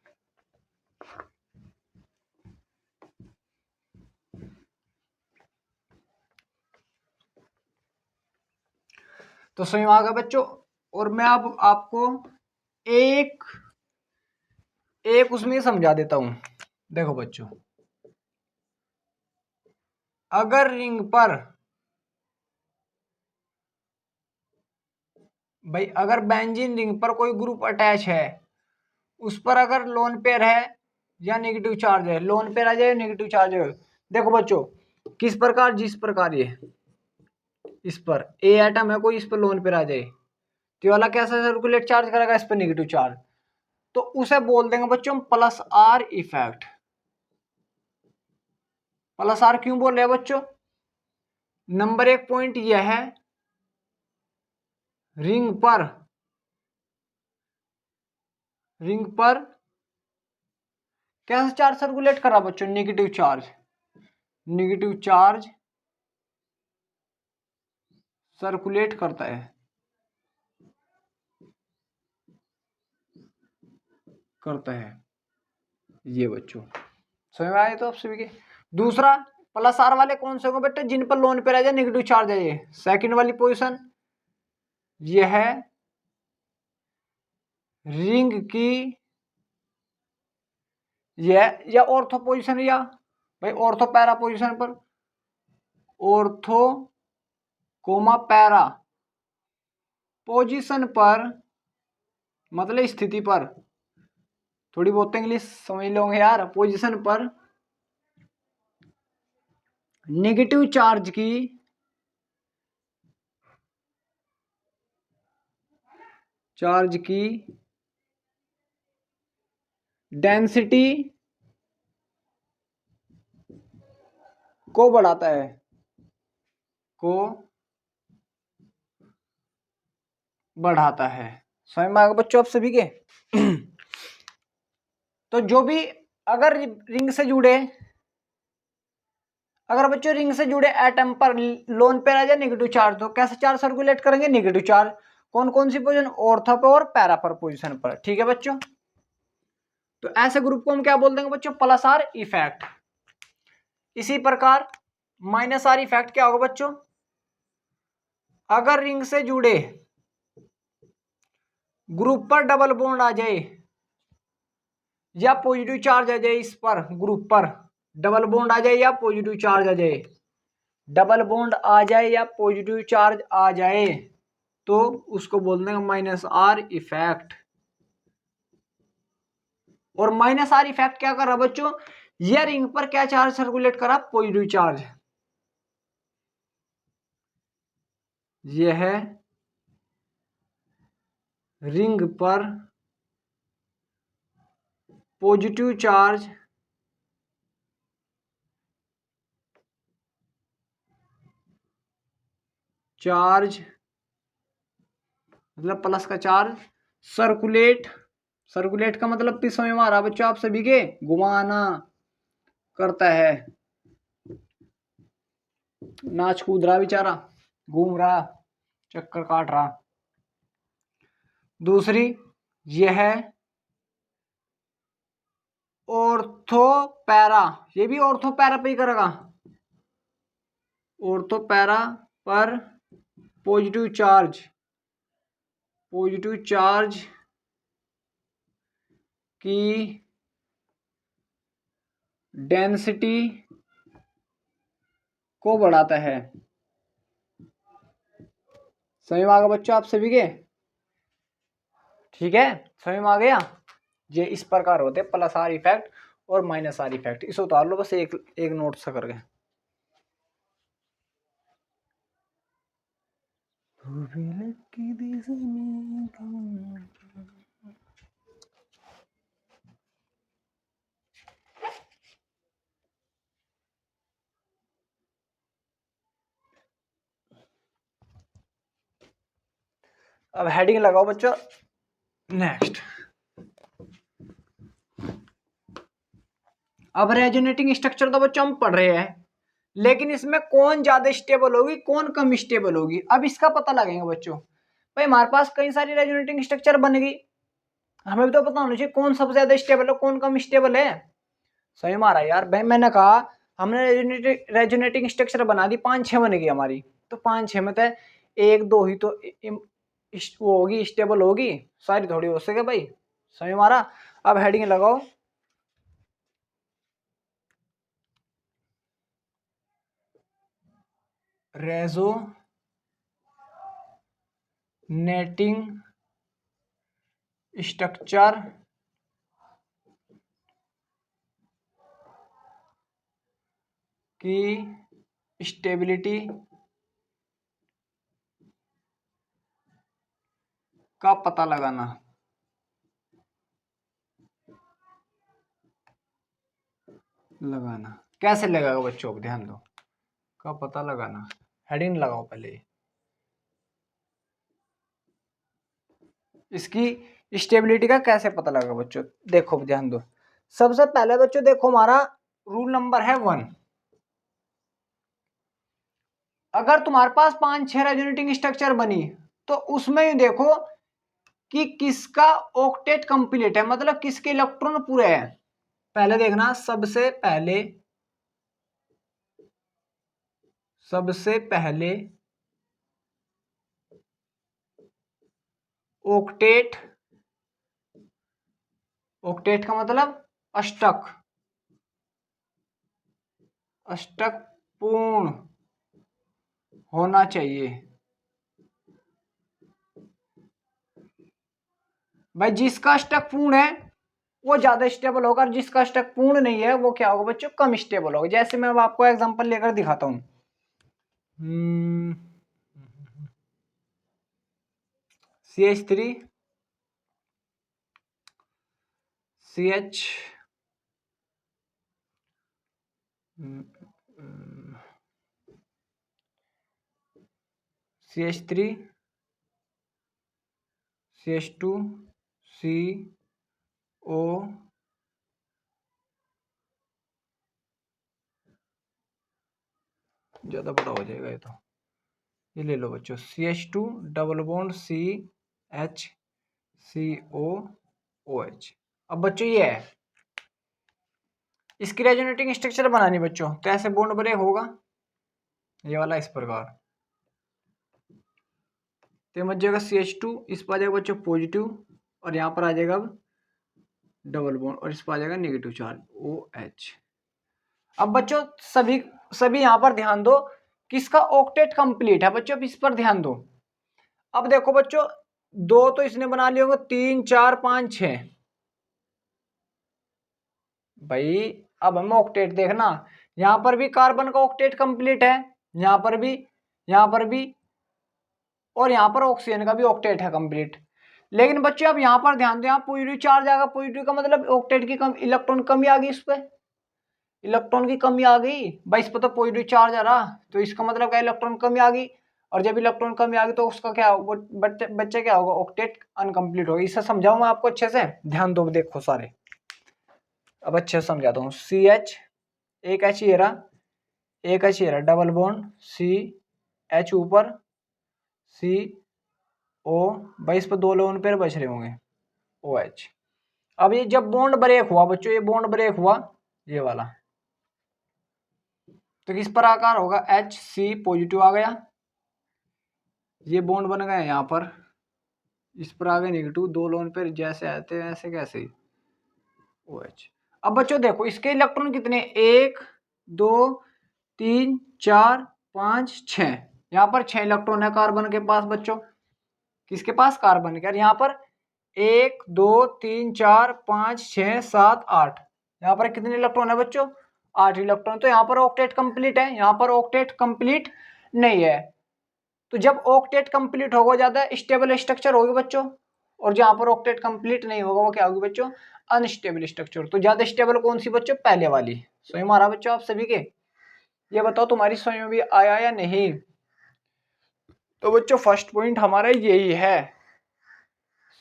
तो समझ में आ गया बच्चों, और मैं अब आपको एक एक उसमें समझा देता हूं। देखो बच्चों, अगर रिंग पर भाई, अगर बेंजीन रिंग पर कोई ग्रुप अटैच है, उस पर अगर लोन पेयर है या नेगेटिव चार्ज है, लोन पेयर आ जाए नेगेटिव चार्ज है। देखो बच्चों किस प्रकार, जिस प्रकार ये इस पर ए एटम है कोई, इस पर लोन पेयर आ जाए, तो वाला कैसा सर्कुलेट चार्ज करेगा, इस पर नेगेटिव चार्ज, तो उसे बोल देंगे बच्चों plus R effect. Plus R क्यों बोल रहे हैं बच्चों, नंबर एक पॉइंट यह है, रिंग पर कैसा चार्ज सर्कुलेट कर रहा बच्चों, नेगेटिव चार्ज सर्कुलेट करता है ये बच्चों, समझ में आए तो आप सभी के। दूसरा, प्लस आर वाले कौन से होंगे बेटे, जिन पर लोन पे रह जाए नेगेटिव चार्ज है, ये सेकंड वाली पोजीशन, ये है रिंग की, या ऑर्थो पोजीशन, या भाई ऑर्थो पैरा पोजीशन पर, ऑर्थो कोमा पैरा पोजीशन पर, मतलब स्थिति पर, थोड़ी बहुत इंग्लिश समझ लोगे यार, पोजीशन पर नेगेटिव चार्ज की डेंसिटी को बढ़ाता है, समझ में आ गया बच्चों आप सभी के। तो जो भी अगर रिंग से जुड़े, अगर बच्चों रिंग से जुड़े एटम पर लोन पेयर आ जाए नेगेटिव चार्ज, तो कैसे चार्ज सर्कुलेट करेंगे, नेगेटिव चार्ज, कौन कौन सी पोजीशन, ऑर्थो पर और पैरा पर पोजीशन पर, ठीक है बच्चों। तो ऐसे ग्रुप को हम क्या बोल देंगे बच्चों, प्लस आर इफेक्ट। इसी प्रकार माइनस आर इफेक्ट क्या होगा बच्चों, अगर रिंग से जुड़े ग्रुप पर डबल बॉन्ड आ जाए या पॉजिटिव चार्ज आ जाए, इस पर ग्रुप पर डबल बॉन्ड आ जाए या पॉजिटिव चार्ज आ जाए, डबल बॉन्ड आ जाए या पॉजिटिव चार्ज आ जाए, तो उसको बोल देंगे माइनस आर इफेक्ट। और माइनस आर इफेक्ट क्या कर रहा बच्चों, ये रिंग पर क्या चार्ज सर्कुलेट करा, पॉजिटिव चार्ज। यह रिंग पर पॉजिटिव चार्ज मतलब प्लस का चार्ज सर्कुलेट का मतलब भी समझ में आ रहा बच्चों आप सभी के, घुमाना करता है, नाच कूद रहा बेचारा, घूम रहा, चक्कर काट रहा। दूसरी यह ऑर्थोपैरा, ये भी ऑर्थोपैरा पे ही करेगा, ऑर्थोपैरा पर पॉजिटिव चार्ज की डेंसिटी को बढ़ाता है। समझ में आ गया बच्चों आप सभी के, ठीक है, समझ में आ गया। ये इस प्रकार होते हैं प्लस आर इफेक्ट और माइनस आर इफेक्ट। इसे उतार लो बस एक नोट सा करके। अब हेडिंग लगाओ बच्चों, नेक्स्ट। अब रेजोनेटिंग स्ट्रक्चर तो बच्चों हम पढ़ रहे हैं, लेकिन इसमें कौन ज्यादा स्टेबल होगी कौन कम स्टेबल होगी, अब इसका पता लगेगा बच्चों। भाई हमारे पास कई सारी रेजोनेटिंग स्ट्रक्चर बन गई, हमें भी तो पता होना चाहिए कौन सबसे ज्यादा स्टेबल है कौन कम स्टेबल है। सही मारा यार भाई, मैंने कहा हमने रेजोनेटिंग स्ट्रक्चर बना दी, 5-6 बन गई हमारी, तो 5-6 में तो 1-2 ही तो वो होगी स्टेबल होगी, सारी थोड़ी हो सके भाई। सही मारा। अब हेडिंग लगाओ, रेजोनेटिंग स्ट्रक्चर की स्टेबिलिटी का पता लगाना। कैसे लगाओ बच्चों, ध्यान दो, का पता लगाना। हेडिंग लगाओ पहले, इसकी स्टेबिलिटी का कैसे पता लगा बच्चों। देखो ध्यान दो, सबसे पहले बच्चों देखो हमारा रूल नंबर है 1। अगर तुम्हारे पास 5-6 रेजोनेटिंग स्ट्रक्चर बनी तो उसमें ही देखो कि किसका ऑक्टेट कंप्लीट है, मतलब किसके इलेक्ट्रॉन पूरे हैं। पहले देखना, सबसे पहले ऑक्टेट का मतलब अष्टक पूर्ण होना चाहिए। भाई जिसका अष्टक पूर्ण है वो ज्यादा स्टेबल होगा, और जिसका अष्टक पूर्ण नहीं है वो क्या होगा बच्चों, कम स्टेबल होगा। जैसे मैं अब आपको एग्जांपल लेकर दिखाता हूं, CH3 CH2 CO ज्यादा बड़ा हो जाएगा ये ले लो बच्चों, CH2 डबल बॉन्ड CH अब बच्चों ये है, इसकी रेजोनेटिंग स्ट्रक्चर बनानी बच्चों, तो ऐसे बॉन्ड बने होगा ये वाला इस प्रकार, तो मत जाएगा CH2, इस पर आ जाएगा बच्चों पॉजिटिव, और यहाँ पर आ जाएगा अब डबल बॉन्ड, और इस पर आ जाएगा नेगेटिव चार्ज OH। अब बच्चों सभी यहाँ पर ध्यान दो, किसका ऑक्टेट कंप्लीट है बच्चों, इस पर ध्यान दो। अब देखो बच्चों, 2 तो इसने बना लिए होंगे, 3 4 5 6, भाई अब हम ऑक्टेट देखना, यहाँ पर भी कार्बन का ऑक्टेट कंप्लीट है, यहाँ पर भी, यहाँ पर भी, और यहाँ पर ऑक्सीजन का भी ऑक्टेट है कंप्लीट। लेकिन बच्चे अब यहाँ पर ध्यान दें, यहाँ पॉजिटिव चार्ज आएगा, पॉजिटिव का मतलब ऑक्टेट की कम, इलेक्ट्रॉन कमी आ गई, इस पे इलेक्ट्रॉन की कमी आ गई भाई, इस पर तो पॉजिटिव चार्ज आ रहा, तो इसका मतलब क्या, इलेक्ट्रॉन कमी आ गई। और जब इलेक्ट्रॉन कमी आ गई तो उसका क्या होगा, बच्चे क्या होगा, ऑक्टेट अनकंप्लीट होगा। इसे समझाऊं मैं आपको अच्छे से, ध्यान दो, देखो सारे, अब अच्छे से समझाता हूँ। सी एच, एक एच ये रहा, एक एच ये रहा, डबल बॉन्ड सी एच ऊपर, सी ओ, भाई इस पर 2 लोन पेयर बच रहे होंगे, ओ एच। अब ये जब बॉन्ड ब्रेक हुआ बच्चों, ये बॉन्ड ब्रेक हुआ, ये वाला, तो किस पर आकार होगा, एच सी पॉजिटिव आ गया, ये बॉन्ड बन गए यहाँ पर, इस पर आ गए नेगेटिव, 2 लोन पेयर जैसे आते हैं ऐसे कैसे ही, ओ एच। अब बच्चों देखो इसके इलेक्ट्रॉन कितने, 1 2 3 4 5 6, यहाँ पर 6 इलेक्ट्रॉन है कार्बन के पास बच्चों, किसके पास, कार्बन के। और यहाँ पर 1 2 3 4 5 6 7 8, यहाँ पर कितने इलेक्ट्रॉन है बच्चों, 8 इलेक्ट्रॉन। तो यहाँ पर ऑक्टेट कंप्लीट है, यहाँ पर ऑक्टेट कंप्लीट नहीं है। तो जब ऑक्टेट कंप्लीट होगा ज्यादा स्टेबल स्ट्रक्चर होगी बच्चों, और जहां पर ऑक्टेट कंप्लीट नहीं होगा वो क्या होगी बच्चों, अनस्टेबल स्ट्रक्चर। तो ज्यादा स्टेबल कौन सी बच्चों, पहले वाली। स्वयं आ रहा बच्चों आप सभी के, ये बताओ तुम्हारी स्वयं भी आया या नहीं। तो बच्चों फर्स्ट पॉइंट हमारा यही है,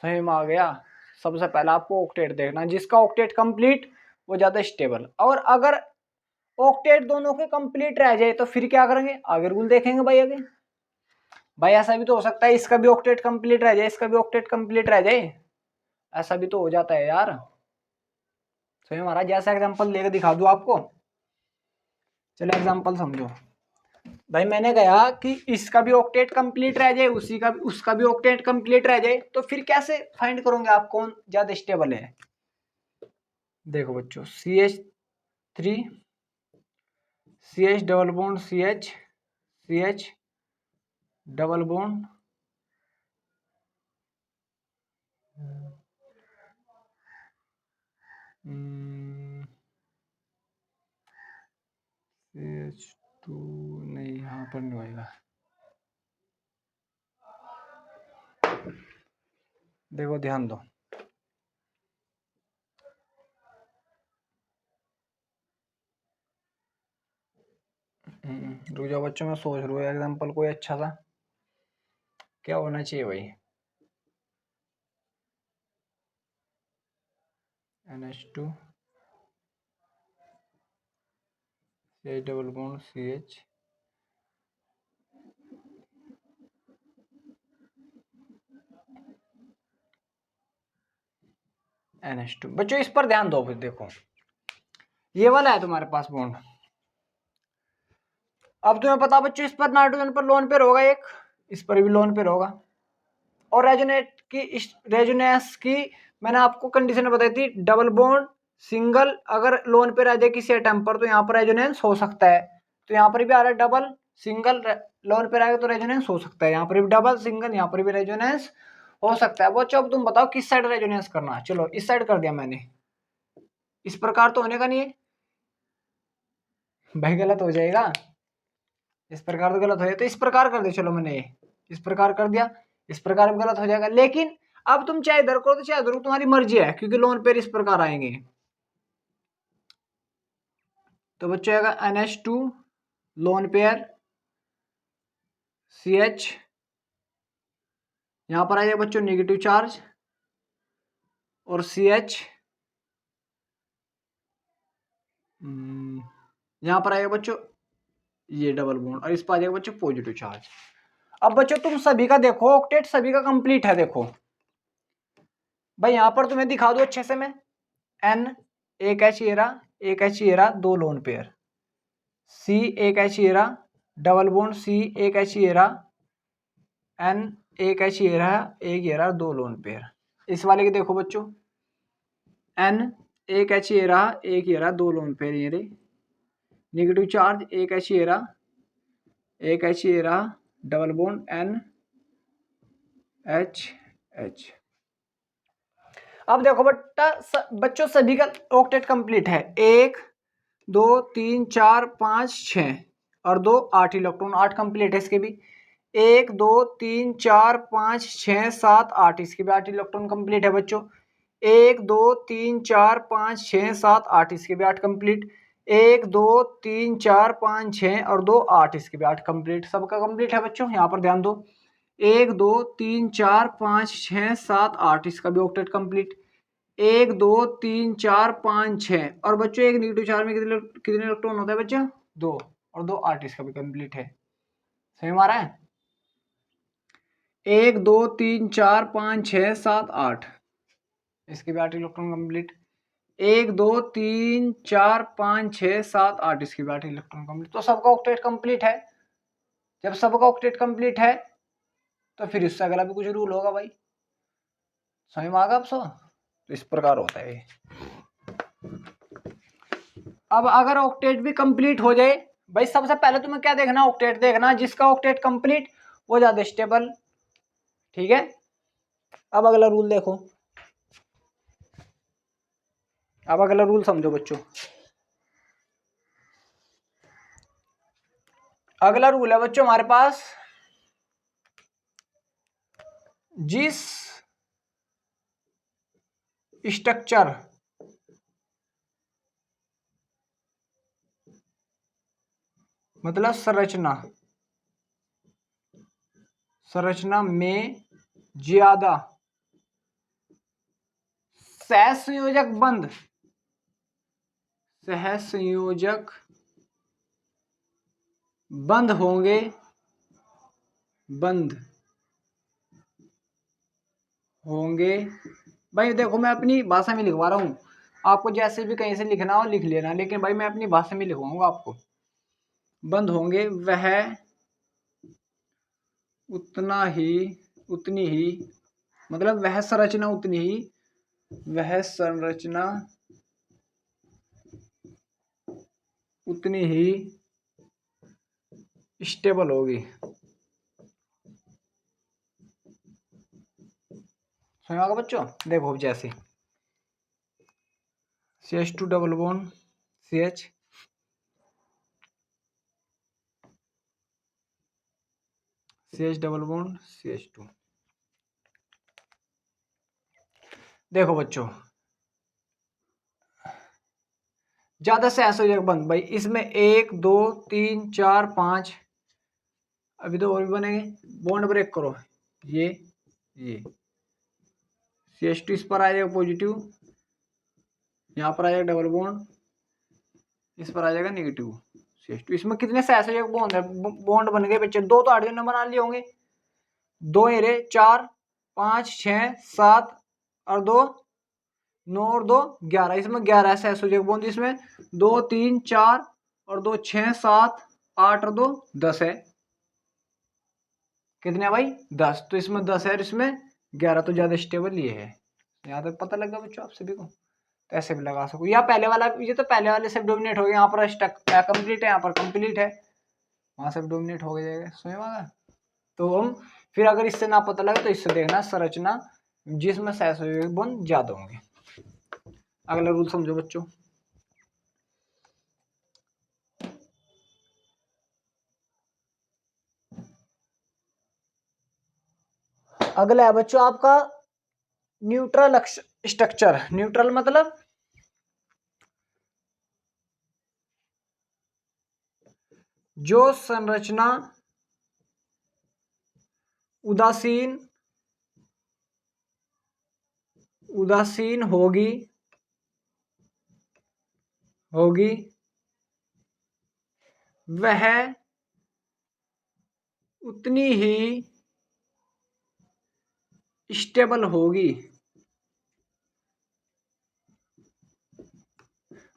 स्वयं आ गया। सबसे पहला आपको ऑक्टेट देखना, जिसका ऑक्टेट कंप्लीट वो ज्यादा स्टेबल। और अगर ऑक्टेट दोनों के कंप्लीट रह जाए तो फिर क्या करेंगे, आगे रूल देखेंगे भाई आगे। भाई ऐसा भी तो हो सकता है इसका भी ऑक्टेट कंप्लीट रह जाए, इसका भी ऑक्टेट कंप्लीट रह जाए, ऐसा भी तो हो जाता है यार। तो हमारा जैसा एग्जांपल लेकर दिखा दूं आपको, चलो एग्जांपल समझो। भाई मैंने कहा कि इसका भी ऑक्टेट कंप्लीट रह जाए, उसी का उसका भी ऑक्टेट कंप्लीट रह जाए, तो फिर कैसे फाइंड करोगे आप कौन ज्यादा स्टेबल है। देखो बच्चों, CH3, CH double bond CH, CH double bond CH2 नहीं, यहाँ पर नहीं होएगा। देखो ध्यान दो, रुक जाओ बच्चों, मैं सोच रहा हूँ एग्जाम्पल कोई अच्छा सा क्या होना चाहिए भाई। NH2 CH double bond CH, NH2। बच्चों इस पर ध्यान दो, फिर देखो ये वाला है तुम्हारे पास बॉन्ड। अब तुम्हें पता बच्चों इस पर नाइट्रोजन पर लोन पेयर होगा एक, इस पर भी लोन पेयर होगा। और रेजोनेंस की मैंने आपको कंडीशन बताई थी, डबल बॉन्ड सिंगल अगर लोन पेयर आ जाए किसी एटम पर तो यहाँ पर रेजोनेंस हो सकता है। तो यहाँ पर भी आ रहा है डबल सिंगल लोन पेयर आएगा तो रेजोनेंस हो सकता है, यहाँ पर भी डबल सिंगल, यहाँ पर भी रेजोनेंस हो सकता है। बच्चों अब तुम बताओ किस साइड रेजोनेंस करना है। चलो इस साइड कर दिया मैंने, इस प्रकार तो होने का नहीं है भाई, गलत हो जाएगा, इस प्रकार तो गलत हो जाए, तो इस प्रकार कर दे। चलो मैंने इस प्रकार कर दिया, इस प्रकार भी गलत हो जाएगा। लेकिन अब तुम चाहे इधर करो तो चाहे इधर, तुम्हारी मर्जी है, क्योंकि लोन पेयर इस प्रकार आएंगे। तो बच्चों आएगा NH2 लोन पेयर CH, यहां पर आएगा बच्चों नेगेटिव चार्ज, और CH यहां पर आएगा बच्चों ये डबल बॉन्ड, और इस पर आ जाएगा बच्चों पॉजिटिव चार्ज। अब बच्चों तुम सभी का देखो ऑक्टेट सभी का कंप्लीट है। देखो भाई यहां पर तुम्हें दिखा दो अच्छे से मैं, N एक एच ये रहा, एक एच ये रहा, 2 लोन पेयर, C एक एच ये रहा, डबल बॉन्ड C एक एच ये रहा, N एक एच ये रहा, एक ये रहा, 2 लोन पेयर। इस वाले के देखो बच्चों, N एक एच ये रहा, एक ये रहा, 2 लोन पेयर ये रहे, नेगेटिव चार्ज एक एच ये रहा, एक एच ये रहा, double bond N H H। अब देखो बेटा बच्चों सभी का ऑक्टेट कंप्लीट है, 1 2 3 4 5 6 और 2 8 इलेक्ट्रॉन, 8 कंप्लीट है इसके भी, 1 2 3 4 5 6 7 8 इसके भी 8 इलेक्ट्रॉन कंप्लीट है बच्चों, 1 2 3 4 5 6 7 8 इसके भी 8 कंप्लीट, 1 2 3 4 5 6 और 2 8 इसके भी 8 कंप्लीट, सबका कंप्लीट है बच्चों। यहाँ पर ध्यान दो, 1 2 3 4 5 6 7 8 इसका भी ऑक्टेट कंप्लीट, 1 2 3 4 5 6 और बच्चों एक नेगेटिव चार्ज में कितने इलेक्ट्रॉन होता है बच्चों, 2 और 2 8 इसका भी कंप्लीट है। सही मारा है, 1 2 3 4 5 6 7 8 इसके भी 8 इलेक्ट्रॉन कंप्लीट, 1 2 3 4 5 6 7 8 इसकी 8 इलेक्ट्रॉन कंप्लीट। तो सबका ऑक्टेट कंप्लीट है। जब सबका ऑक्टेट कंप्लीट है तो फिर इससे अगला भी कुछ रूल होगा भाई, समझ में आ गया आपको? तो इस प्रकार होता है। अब अगर ऑक्टेट भी कंप्लीट हो जाए भाई, सबसे पहले तुम्हें क्या देखना, ऑक्टेट देखना, जिसका ऑक्टेट कंप्लीट वो ज्यादा स्टेबल, ठीक है। अब अगला रूल देखो, अब अगला रूल समझो बच्चों। अगला रूल है बच्चों हमारे पास, जिस स्ट्रक्चर मतलब संरचना में ज्यादा सहसंयोजक बंद होंगे, भाई देखो मैं अपनी भाषा में लिखवा रहा हूँ, आपको जैसे भी कहीं से लिखना हो लिख लेना, लेकिन भाई मैं अपनी भाषा में लिखवाऊंगा आपको। बंद होंगे वह उतनी ही मतलब वह संरचना उतनी ही स्टेबल होगी। समझ बच्चों, देखो जैसे CH2 double bond CH, CH double bond CH2। देखो बच्चों ज्यादा सहसंयोजक बंद भाई, इसमें 1 2 3 4 5 अभी तो और भी बनेंगे, बॉन्ड ब्रेक करो, ये CH2 इस पर आ जाएगा पॉजिटिव, यहाँ पर आ जाएगा डबल बॉन्ड, इस पर आ जाएगा नेगेटिव CH2। इसमें कितने सहसंयोजक बॉन्ड है, बॉन्ड बन गए बच्चे, 2 तो 8 ने बना लिए होंगे, 2 हेरे 4 5 6 7 और 2 9 और 2 11, इसमें 11 सहसंयोजक बॉन्ड, इसमें 2 3 4 और 2 6 7 8 और 2 10 है। कितने भाई 10, तो इसमें 10 है और इसमें 11, तो ज्यादा स्टेबल ये है। यहाँ तक पता लगा बच्चों आप सभी को? तो ऐसे भी लगा सको, या पहले वाला, ये तो पहले वाले से डोमिनेट हो गया, यहाँ पर स्टक कंप्लीट है, यहाँ पर कंप्लीट है, वहां से डोमिनेट हो जाएगा। समझ में? तो हम फिर अगर इससे ना पता लगे तो इससे देखना संरचना जिसमें सहसंयोजक बॉन्ड ज्यादा होंगे। अगला रूल समझो बच्चों, अगला है बच्चों आपका न्यूट्रल स्ट्रक्चर। न्यूट्रल मतलब जो संरचना उदासीन होगी वह उतनी ही स्टेबल होगी।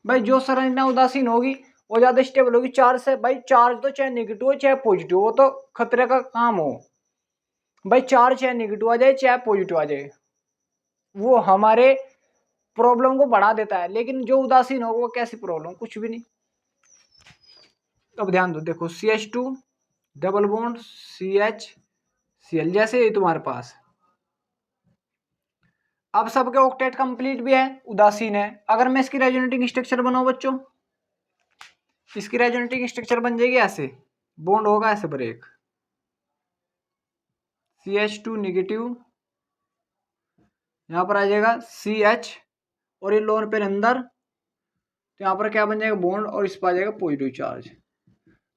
भाई जो संरचना उदासीन होगी वो ज्यादा स्टेबल होगी। चार्ज से भाई, चार्ज तो चाहे नेगेटिव हो चाहे पॉजिटिव हो, तो खतरे का काम हो भाई, चार्ज चाहे नेगेटिव आ जाए चाहे पॉजिटिव आ जाए, वो हमारे प्रॉब्लम को बढ़ा देता है, लेकिन जो उदासीन हो वो कैसी प्रॉब्लम, कुछ भी नहीं। अब ध्यान दो, देखो CH2 double bond CH Cl जैसे ही तुम्हारे पास, अब सबके ऑक्टेट कंप्लीट भी है, उदासीन है। अगर मैं इसकी रेजोनेटिंग स्ट्रक्चर बनाऊं बच्चों, इसकी रेजोनेटिंग स्ट्रक्चर बन जाएगी ऐसे, बॉन्ड होगा ऐसे ब्रेक, CH2 नेगेटिव, यहां पर आ जाएगा CH और ये लोन पेयर अंदर, तो यहाँ पर क्या बन जाएगा बॉन्ड और इस पर आ जाएगा पॉजिटिव चार्ज।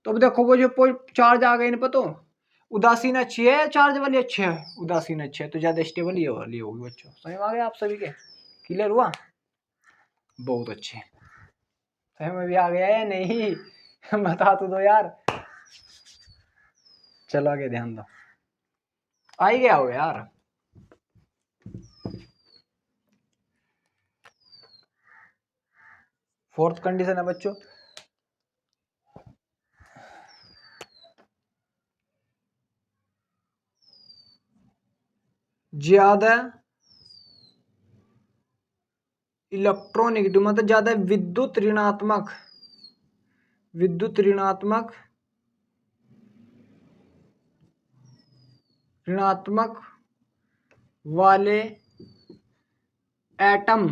तो अब देखो वो जो चार्ज आ गए इन पर, तो उदासीन अच्छी है, चार्ज वाली अच्छी है, उदासीन अच्छी है, तो ज्यादा स्टेबल ये वाली होगी बच्चों। समझ में आ गया आप सभी के? क्लियर हुआ? बहुत अच्छे। समझ में भी आ गया है नहीं? बता तो दो यार। चलो आगे ध्यान दो, आ ही गया हो यार। फोर्थ कंडीशन है बच्चों, ज्यादा इलेक्ट्रोनेगेटिव मतलब ज्यादा विद्युत ऋणात्मक, विद्युत ऋणात्मक ऋणात्मक वाले एटम,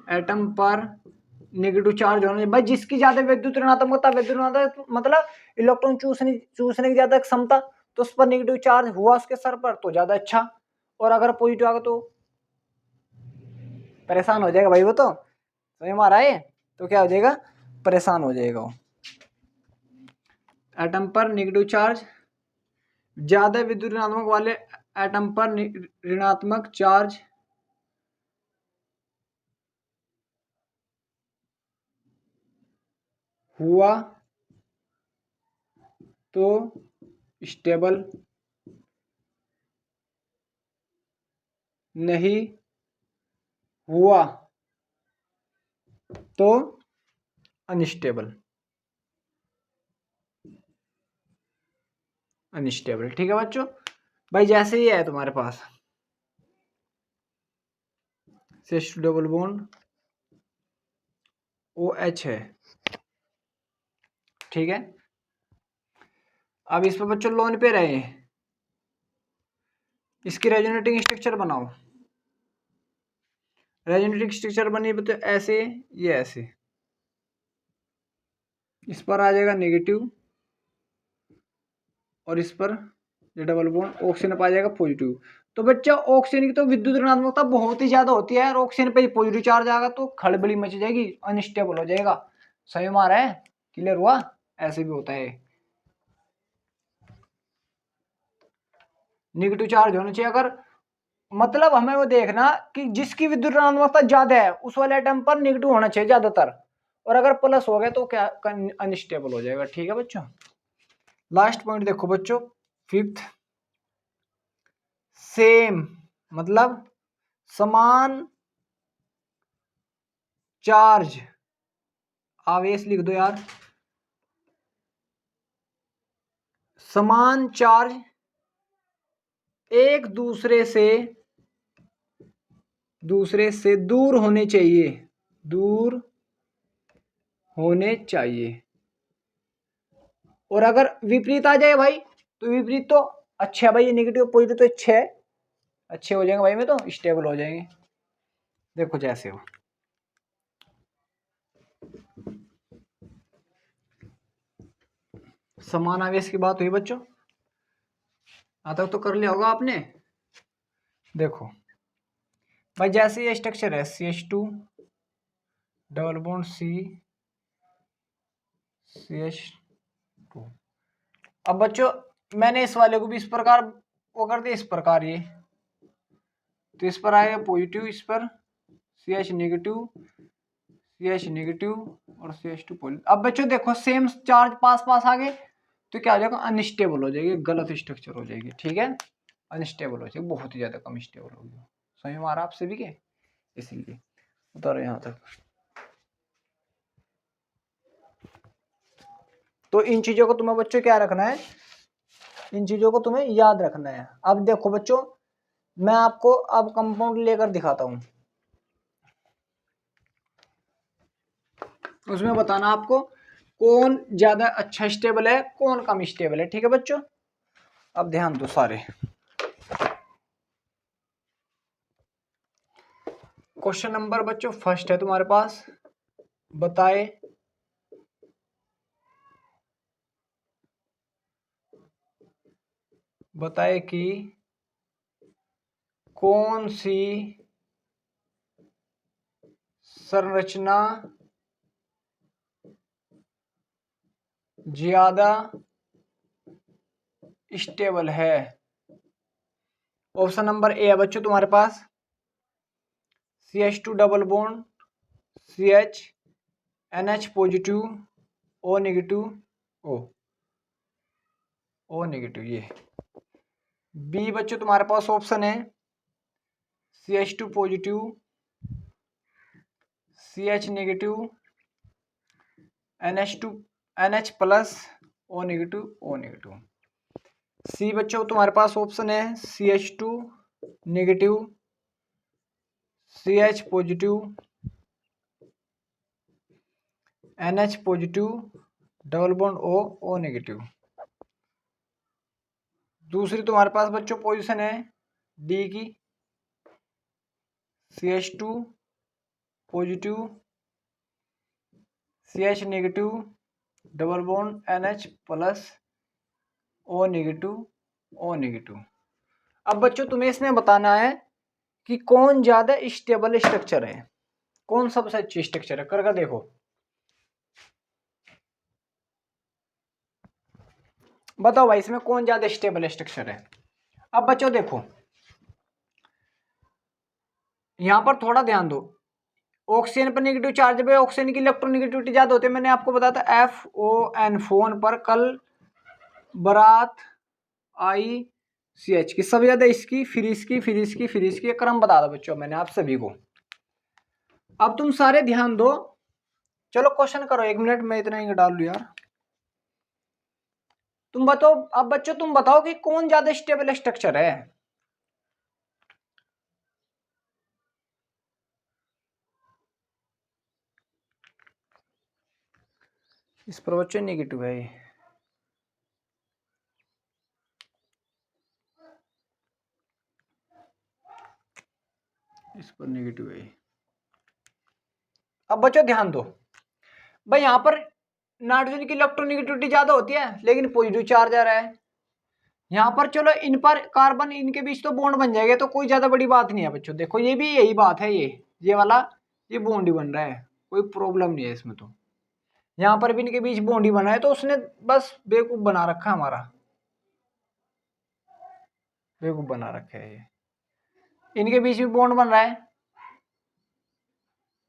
एटम पर नेगेटिव चार्ज होना चाहिए भाई। जिसकी ज्यादा विद्युत ऋणात्मकता, विद्युत ऋणात्मक मतलब इलेक्ट्रॉन चूसने की ज्यादा क्षमता, तो उस पर नेगेटिव चार्ज हुआ उसके सर पर तो ज्यादा अच्छा, और अगर पॉजिटिव आ गया तो परेशान हो जाएगा भाई वो। तो समझ में आ रहा है? तो क्या हो जाएगा, परेशान हो जाएगा वो। एटम पर नेगेटिव चार्ज, ज्यादा विद्युत ऋणात्मक वाले एटम पर ऋणात्मक चार्ज हुआ तो स्टेबल, नहीं हुआ तो अनस्टेबल, अनस्टेबल। ठीक है बच्चों? भाई जैसे ही है तुम्हारे पास CH2 डबल बॉन्ड OH है, ठीक है। अब इस पर बच्चों लोन पे रहे, इसकी रेजोनेटिंग स्ट्रक्चर बनाओ। रेजोनेटिंग स्ट्रक्चर बनी तो ऐसे, ये ऐसे, इस पर आ जाएगा नेगेटिव और इस पर ये डबल बॉन्ड ऑक्सीजन पर आ जाएगा पॉजिटिव। तो बच्चा ऑक्सीजन की तो विद्युत ऋणात्मकता बहुत ही ज्यादा होती है, और ऑक्सीजन पे पॉजिटिव चार्ज आएगा तो खड़बड़ी मच जाएगी, अनस्टेबल हो जाएगा। सही में आ रहा है? क्लियर हुआ? ऐसे भी होता है। नेगेटिव चार्ज होना चाहिए, अगर मतलब हमें वो देखना कि जिसकी विद्युत ऋणात्मकता ज्यादा है उस वाले एटम पर नेगेटिव होना चाहिए ज्यादातर, और अगर प्लस हो गया तो क्या अनस्टेबल हो जाएगा। ठीक है बच्चों? लास्ट पॉइंट देखो बच्चों, फिफ्थ, सेम मतलब समान चार्ज, आवेश लिख दो यार, समान चार्ज एक दूसरे से दूर होने चाहिए, दूर होने चाहिए। और अगर विपरीत आ जाए भाई, तो विपरीत तो अच्छा है भाई, नेगेटिव पॉजिटिव तो अच्छे है, अच्छे हो जाएंगे भाई में, तो स्टेबल हो जाएंगे। देखो जैसे हो, समान आवेश की बात हुई बच्चों, यहाँ तक तो कर लिया होगा आपने। देखो भाई जैसे ये स्ट्रक्चर है CH2 डबल बॉन्ड CH2। अब बच्चों मैंने इस वाले को भी इस प्रकार वो कर दिया, इस प्रकार ये, तो इस पर आएगा पॉजिटिव, इस पर CH नेगेटिव, CH नेगेटिव और CH2 पॉजिटिव। अब बच्चों देखो सेम चार्ज पास पास आ गए तो क्या हो जाएगा, अनस्टेबल हो जाएगी, गलत स्ट्रक्चर हो जाएगी। ठीक है? अनस्टेबल हो जाएगी, बहुत ही ज्यादा कम स्टेबल होगी। समझ में आ रहा आप सभी के? इसलिए उतारो यहाँ तक। तो इन चीजों को तुम्हें बच्चों क्या रखना है, इन चीजों को तुम्हें याद रखना है। अब देखो बच्चों मैं आपको अब कंपाउंड लेकर दिखाता हूं, उसमें बताना आपको कौन ज्यादा अच्छा स्टेबल है, कौन कम स्टेबल है। ठीक है बच्चों? अब ध्यान दो सारे, क्वेश्चन नंबर बच्चों फर्स्ट है तुम्हारे पास, बताए कि कौन सी संरचना ज्यादा स्टेबल है। ऑप्शन नंबर ए है बच्चों तुम्हारे पास CH2 double bond CH NH positive O negative O negative. ये बी बच्चों तुम्हारे पास ऑप्शन है CH2 positive CH negative NH plus O negative. C बच्चों तुम्हारे पास ऑप्शन है CH2 negative CH positive NH positive double bond O negative. दूसरी तुम्हारे पास बच्चों पोजीशन है डी की CH2 positive CH negative double bond NH plus O negative. अब बच्चों तुम्हें इसमें बताना है कि कौन ज्यादा स्टेबल स्ट्रक्चर है, कौन सबसे अच्छी स्ट्रक्चर है। करके देखो, बताओ भाई इसमें कौन ज्यादा स्टेबल स्ट्रक्चर है। अब बच्चों देखो यहां पर थोड़ा ध्यान दो, ऑक्सीजन पर नेगेटिव चार्ज पे ऑक्सीजन की इलेक्ट्रोनेगेटिविटी ज्यादा होती है। मैंने आपको बताया था FON फोन पर कल बारात आई CH की सब ज्यादा इसकी फिर इसकी क्रम बता दो बच्चों मैंने आप सभी को। अब तुम सारे ध्यान दो, चलो क्वेश्चन करो, 1 मिनट में इतना ही डाल लू यार। तुम बताओ, अब बच्चों तुम बताओ कि कौन ज्यादा स्टेबल स्ट्रक्चर है। इस पर बच्चों नेगेटिव है, इस पर नेगेटिव है। अब बच्चों ध्यान दो भाई, यहां पर नाइट्रोजन की इलेक्ट्रोनेगेटिविटी ज्यादा होती है लेकिन पॉजिटिव चार्ज आ रहा है। यहां पर चलो इन पर कार्बन इनके बीच तो बॉन्ड बन जाएगा, तो कोई ज्यादा बड़ी बात नहीं है बच्चों। देखो ये भी यही बात है, ये वाला ये बॉन्ड ही बन रहा है, कोई प्रॉब्लम नहीं है इसमें। तो यहां पर भी इनके बीच बॉन्ड ही बना है, तो उसने बस बेवकूफ बना रखा है, हमारा बेवकूफ बना रखा है। ये इनके बीच में बॉन्ड बन रहा है,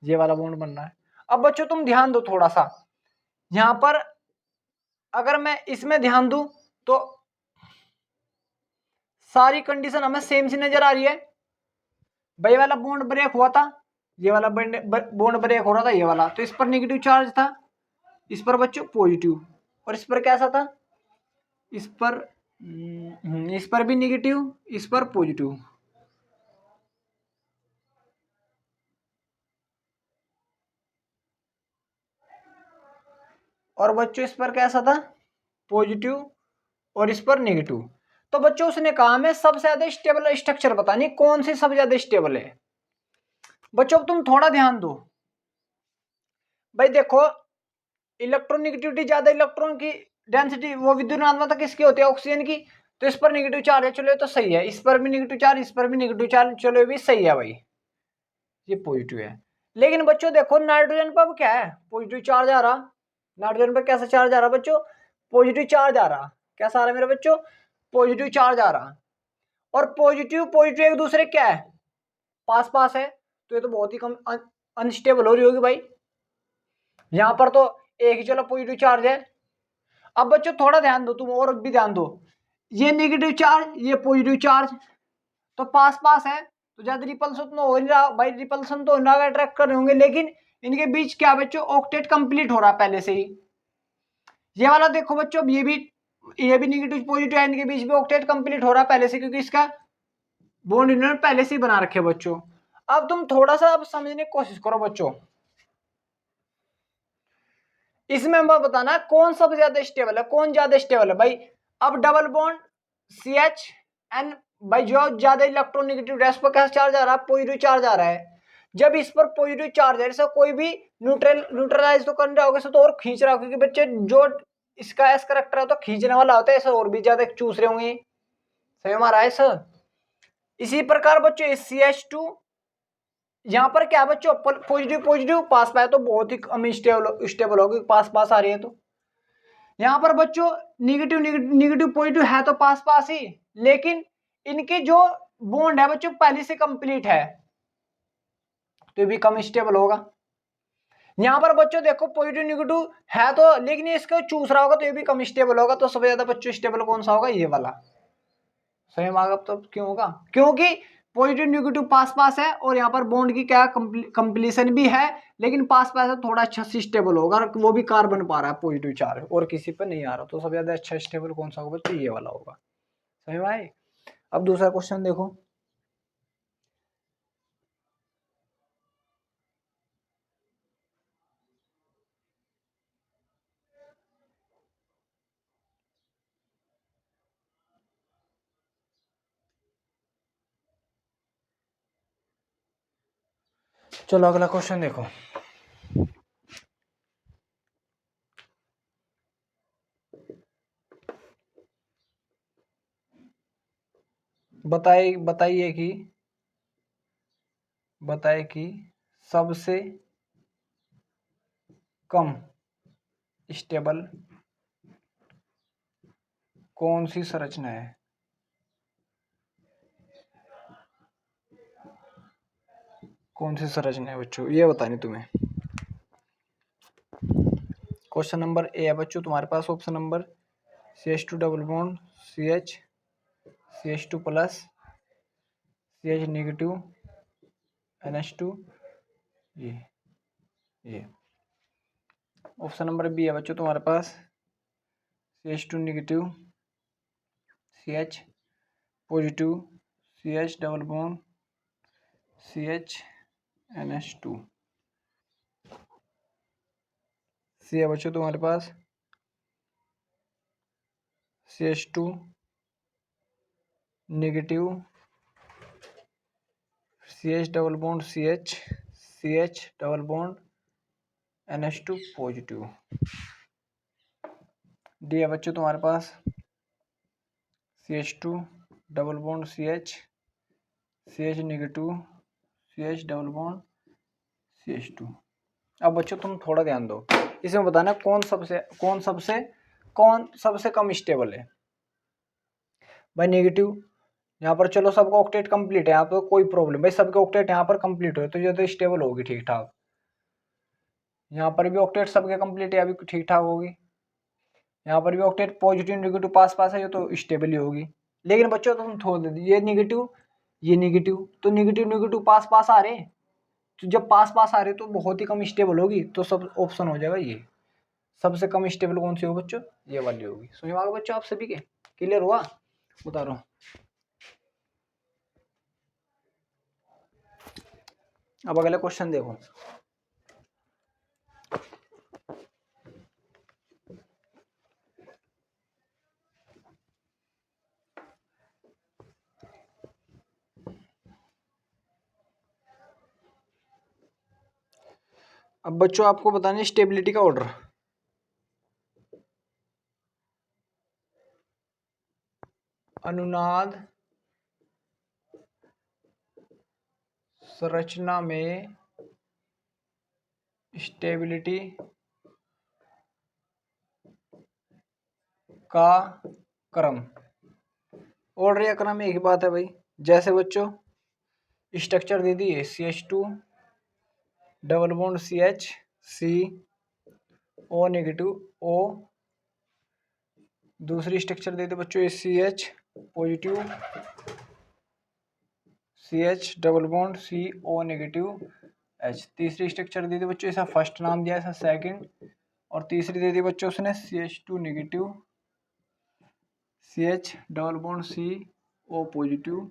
ये वाला बॉन्ड बन रहा है। अब बच्चों तुम ध्यान दो थोड़ा सा, यहां पर अगर मैं इसमें ध्यान दूं तो सारी कंडीशन हमें सेम सी नजर आ रही है। भाई वाला बॉन्ड ब्रेक हुआ था, ये वाला बॉन्ड ब्रेक हो रहा था, ये वाला, तो इस पर नेगेटिव चार्ज था, इस पर बच्चों पॉजिटिव, और इस पर कैसा था, इस पर भी नेगेटिव, इस पर पॉजिटिव। और बच्चों इस पर कैसा था, पॉजिटिव, और इस पर नेगेटिव। तो बच्चों उसने कहा हमें सबसे ज्यादा स्टेबल स्ट्रक्चर बतानी, कौन सी सबसे ज्यादा स्टेबल है। बच्चों तुम थोड़ा ध्यान दो भाई, देखो इलेक्ट्रोनेगेटिविटी ज्यादा, इलेक्ट्रॉन की डेंसिटी वो विद्युत ऋणात्मकता किसकी होती है, ऑक्सीजन की, तो इस पर नेगेटिव चार्ज है, चलो ये तो सही है। इस पर भी नेगेटिव चार्ज, इस पर भी नेगेटिव चार्ज, चलो ये भी सही है भाई, ये पॉजिटिव है। लेकिन बच्चों देखो नाइट्रोजन पर क्या है, पॉजिटिव चार्ज आ रहा, नाइट्रोजन पर कैसा चार्ज आ रहा बच्चों, पॉजिटिव चार्ज आ रहा। कैसा आ रहा मेरे बच्चों, पॉजिटिव चार्ज आ रहा। और पॉजिटिव पॉजिटिव एक दूसरे क्या है, पास पास है, तो ये तो बहुत ही कम अनस्टेबल हो रही होगी भाई। यहां पर तो एक ही चलो पॉजिटिव चार्ज है। अब बच्चों थोड़ा ध्यान दो, तुम और भी ध्यान दो, ये नेगेटिव चार्ज ये पॉजिटिव चार्ज, तो पास पास है, तो ज्यादा रिपल्सन तो हो नहीं रहा भाई, रिपल्सन तो ना अट्रैक्ट कर रहे होंगे, लेकिन इनके बीच क्या बच्चों, ऑक्टेट कंप्लीट हो रहा पहले से ही। ये वाला देखो बच्चों, ये भी नेगेटिव पॉजिटिव है, इनके बीच भी ऑक्टेट कंप्लीट हो रहा पहले से, क्योंकि इसका बॉन्ड इन्होंने पहले से ही बना रखे बच्चों। अब तुम थोड़ा सा अब समझने की कोशिश करो बच्चों, इसमें हम बताना कौन सबसे ज्यादा स्टेबल है, कौन ज्यादा स्टेबल है भाई। अब डबल बॉन्ड CH N भाई, जो ज्यादा इलेक्ट्रोनेगेटिव है उस पर कैसा चार्ज आ रहा है, पॉजिटिव चार्ज आ रहा है। जब इस पर पॉजिटिव चार्ज है, जैसे कोई भी न्यूट्रलाइज तो कर रहा होगा तो और खींच रहा होगा, क्योंकि बच्चे जो इसका एस करेक्टर है तो खींचने वाला होता है, ऐसा और भी ज्यादा चूस रहे होंगे। सही हमारा है सर। इसी प्रकार बच्चों CH2 यहाँ पर क्या है बच्चों, पॉजिटिव पॉजिटिव पास पाए तो बहुत ही स्टेबल होगी, पास पास आ रही है तो। यहाँ पर बच्चों निगेटिव निगेटिव पॉजिटिव है तो पास पास ही, लेकिन इनके जो बॉन्ड है बच्चों पहले से कंप्लीट है तो ये भी कम स्टेबल होगा। यहाँ पर बच्चों देखो पॉजिटिव निगेटिव है तो, लेकिन ये इसको चूस रहा होगा तो ये भी कम स्टेबल होगा, तो सबसे ज्यादा बच्चों स्टेबल कौन सा होगा, ये वाला। सही मार्ग तो क्यों होगा, क्योंकि पॉजिटिव निगेटिव पास पास है और यहाँ पर बॉन्ड की क्या कंप्लीशन भी है, लेकिन पास पास है थोड़ा अच्छा सी स्टेबल होगा, वो भी कार्बन पा रहा है पॉजिटिव चार्ज और किसी पर नहीं आ रहा, तो सबसे ज्यादा अच्छा स्टेबल कौन सा होगा, तो ये वाला होगा। सही भाई। अब दूसरा क्वेश्चन देखो, चलो अगला क्वेश्चन देखो। बताइए कि सबसे कम स्टेबल कौन सी संरचना है। कौन सी संरचना है बच्चों, ये बतानी तुम्हें। क्वेश्चन नंबर ए है बच्चों तुम्हारे पास, option number CH2 double bond CH, CH2 plus, CH negative, NH2, ये। ऑप्शन नंबर बी है बच्चों तुम्हारे पास CH2 negative, CH positive, CH double bond CH NH2। C है बच्चों तुम्हारे पास CH2 negative, CH double bond CH, CH double bond NH2 positive. D है बच्चों तुम्हारे पास CH2 double bond CH, CH negative, CH double bond CH2। अब बच्चों तुम थोड़ा ध्यान दो, इसमें बताना कौन सबसे कम स्टेबल है। भाई नेगेटिव यहाँ पर चलो सबका ऑक्टेट कंप्लीट है, यहाँ पर कोई प्रॉब्लम, भाई सबके ऑक्टेट यहाँ पर कंप्लीट हो तो ये तो स्टेबल होगी ठीक ठाक। यहाँ पर भी ऑक्टेट सबके कंप्लीट है, अभी ठीक ठाक होगी। यहाँ पर भी ऑक्टेट पॉजिटिव नेगेटिव पास पास है, ये तो स्टेबल ही होगी। लेकिन बच्चों तुम थोड़ दे, ये नेगेटिव तो नेगेटिव नेगेटिव पास पास आ रहे, तो जब पास पास आ रहे तो बहुत ही कम स्टेबल होगी, तो सब ऑप्शन हो जाएगा ये। सबसे कम स्टेबल कौन सी हो बच्चों, ये वाली होगी। समझ में आ गया बच्चों आप सभी के, क्लियर हुआ, बता रहा हूँ। अब अगला क्वेश्चन देखो, अब बच्चों आपको बताना है स्टेबिलिटी का ऑर्डर। अनुनाद संरचना में स्टेबिलिटी का क्रम, ऑर्डर या क्रम एक ही बात है भाई। जैसे बच्चों स्ट्रक्चर दे दी है CH2 double bond CH, C O negative O, दूसरी स्ट्रक्चर दे दी बच्चों CH positive, CH double bond CO negative H, तीसरी स्ट्रक्चर दे दी बच्चों, इसका फर्स्ट नाम दिया, इसका सेकंड, और तीसरी दे दी बच्चों उसने CH2 negative, CH double bond CO positive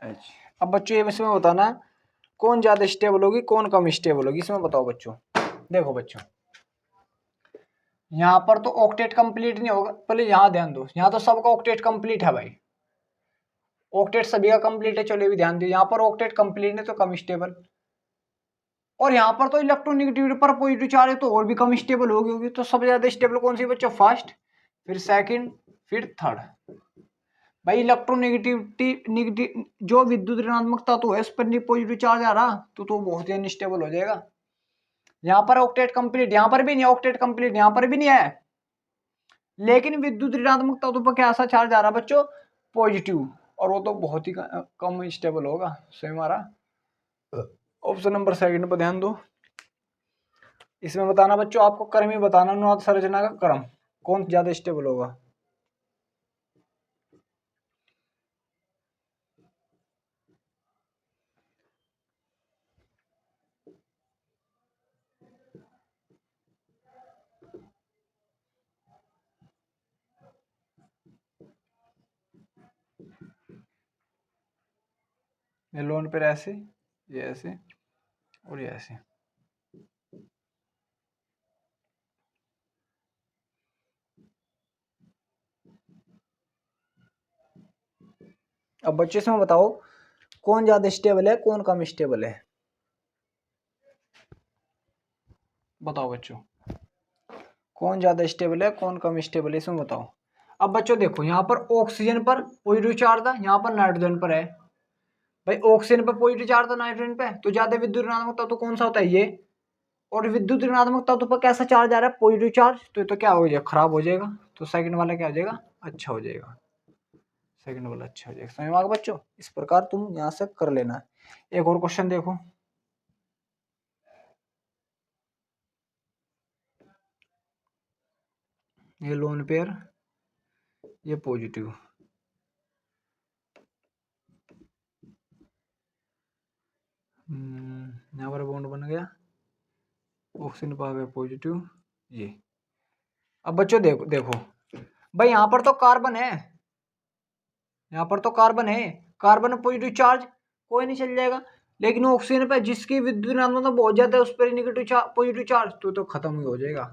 H। अब बच्चों ये इसमें बताना कौन ज़्यादा स्टेबल होगी कौन कम स्टेबल होगी, इसमें बताओ बच्चों। देखो बच्चों यहाँ पर तो ऑक्टेट कंप्लीट नहीं होगा, पहले यहाँ ध्यान दो, यहाँ तो सबका ऑक्टेट कंप्लीट है भाई, ऑक्टेट सभी का कंप्लीट है, चलो ये भी ध्यान दो, यहाँ पर ऑक्टेट कंप्लीट नहीं तो कम स्टेबल, और यहाँ पर तो इलेक्ट्रोनेगेटिविटी पर पॉजिटिव चार्ज है तो और भी कम स्टेबल होगी। तो सबसे ज्यादा स्टेबल कौन सी बच्चों? फर्स्ट, फिर सेकंड, फिर थर्ड। भाई इलेक्ट्रोनेगेटिविटी नेगेटिव जो विद्युत ऋणात्मक तत्व है उस पर पॉजिटिव चार्ज आ रहा तो बहुत ही अनस्टेबल हो जाएगा। यहाँ पर ऑक्टेट कंप्लीट, यहाँ पर भी नहीं ऑक्टेट कंप्लीट, यहाँ पर भी नहीं है, लेकिन विद्युत ऋणात्मक तत्व पर क्या ऐसा चार्ज आ रहा बच्चों? पॉजिटिव, और वो तो बहुत ही कम स्टेबल होगा। सो हमारा ऑप्शन नंबर सेकंड पर ध्यान दो। इसमें बताना बच्चों आपको क्रम ही बताना, अनुनाद संरचना का क्रम कौन ज्यादा स्टेबल होगा। ये लोन पर ऐसे, ये ऐसे और ये ऐसे। अब बच्चे इसमें बताओ कौन ज्यादा स्टेबल है कौन कम स्टेबल है, बताओ बच्चों कौन ज्यादा स्टेबल है कौन कम स्टेबल है, इसमें बताओ। अब बच्चों देखो यहाँ पर ऑक्सीजन पर पॉजिटिव चार्ज था, यहाँ पर नाइट्रोजन पर है। भाई ऑक्सीजन पर पॉजिटिव चार्ज था नाइट्रोजन पे, तो ज्यादा विद्युत ऋणात्मक तत्व कौन सा होता है? ये। और विद्युत ऋणात्मक तत्व पर कैसा चार्ज आ रहा है? पॉजिटिव चार्ज, तो क्या हो जाएगा? खराब हो जाएगा। तो सेकंड वाला क्या हो जाएगा? अच्छा हो जाएगा। सेकंड वाला अच्छा हो जाएगा। समझ में आ गया बच्चों? इस प्रकार तुम यहाँ से कर लेना। एक और क्वेश्चन देखो, ये लोन पेयर, ये पॉजिटिव, यहाँ पर बॉन्ड बन गया, ऑक्सीजन पा गया पॉजिटिव, ये। अब बच्चों देखो देखो भाई यहाँ पर तो कार्बन है, यहाँ पर तो कार्बन है, कार्बन पॉजिटिव चार्ज कोई नहीं चल जाएगा, लेकिन ऑक्सीजन पे जिसकी विद्युत ऋणात्मकता बहुत ज्यादा है उस पर नेगेटिव चार्ज पॉजिटिव चार्ज तो खत्म ही हो जाएगा।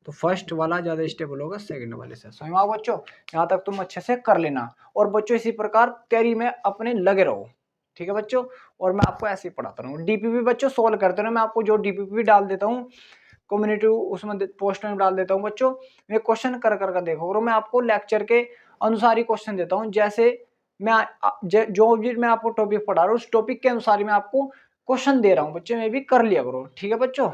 तो फर्स्ट वाला ज्यादा स्टेबल होगा सेकंड वाले से। समझ में आओ बच्चों? यहाँ तक तुम अच्छे से कर लेना, और बच्चों इसी प्रकार तैयारी में अपने लगे रहो, ठीक है बच्चों। और मैं आपको ऐसे ही पढ़ाता रहूँ, डीपीपी बच्चों सोल्व करते रहो, मैं आपको जो डीपीपी डाल देता हूँ कम्युनिटी उसमें पोस्ट में डाल देता हूँ बच्चों, मैं क्वेश्चन कर कर देखो, और मैं आपको लेक्चर के अनुसार ही क्वेश्चन देता हूँ। जैसे मैं जो भी मैं आपको टॉपिक पढ़ा रहा हूँ उस टॉपिक के अनुसार ही मैं आपको क्वेश्चन दे रहा हूँ बच्चे, मैं भी कर लिया करो, ठीक है बच्चों।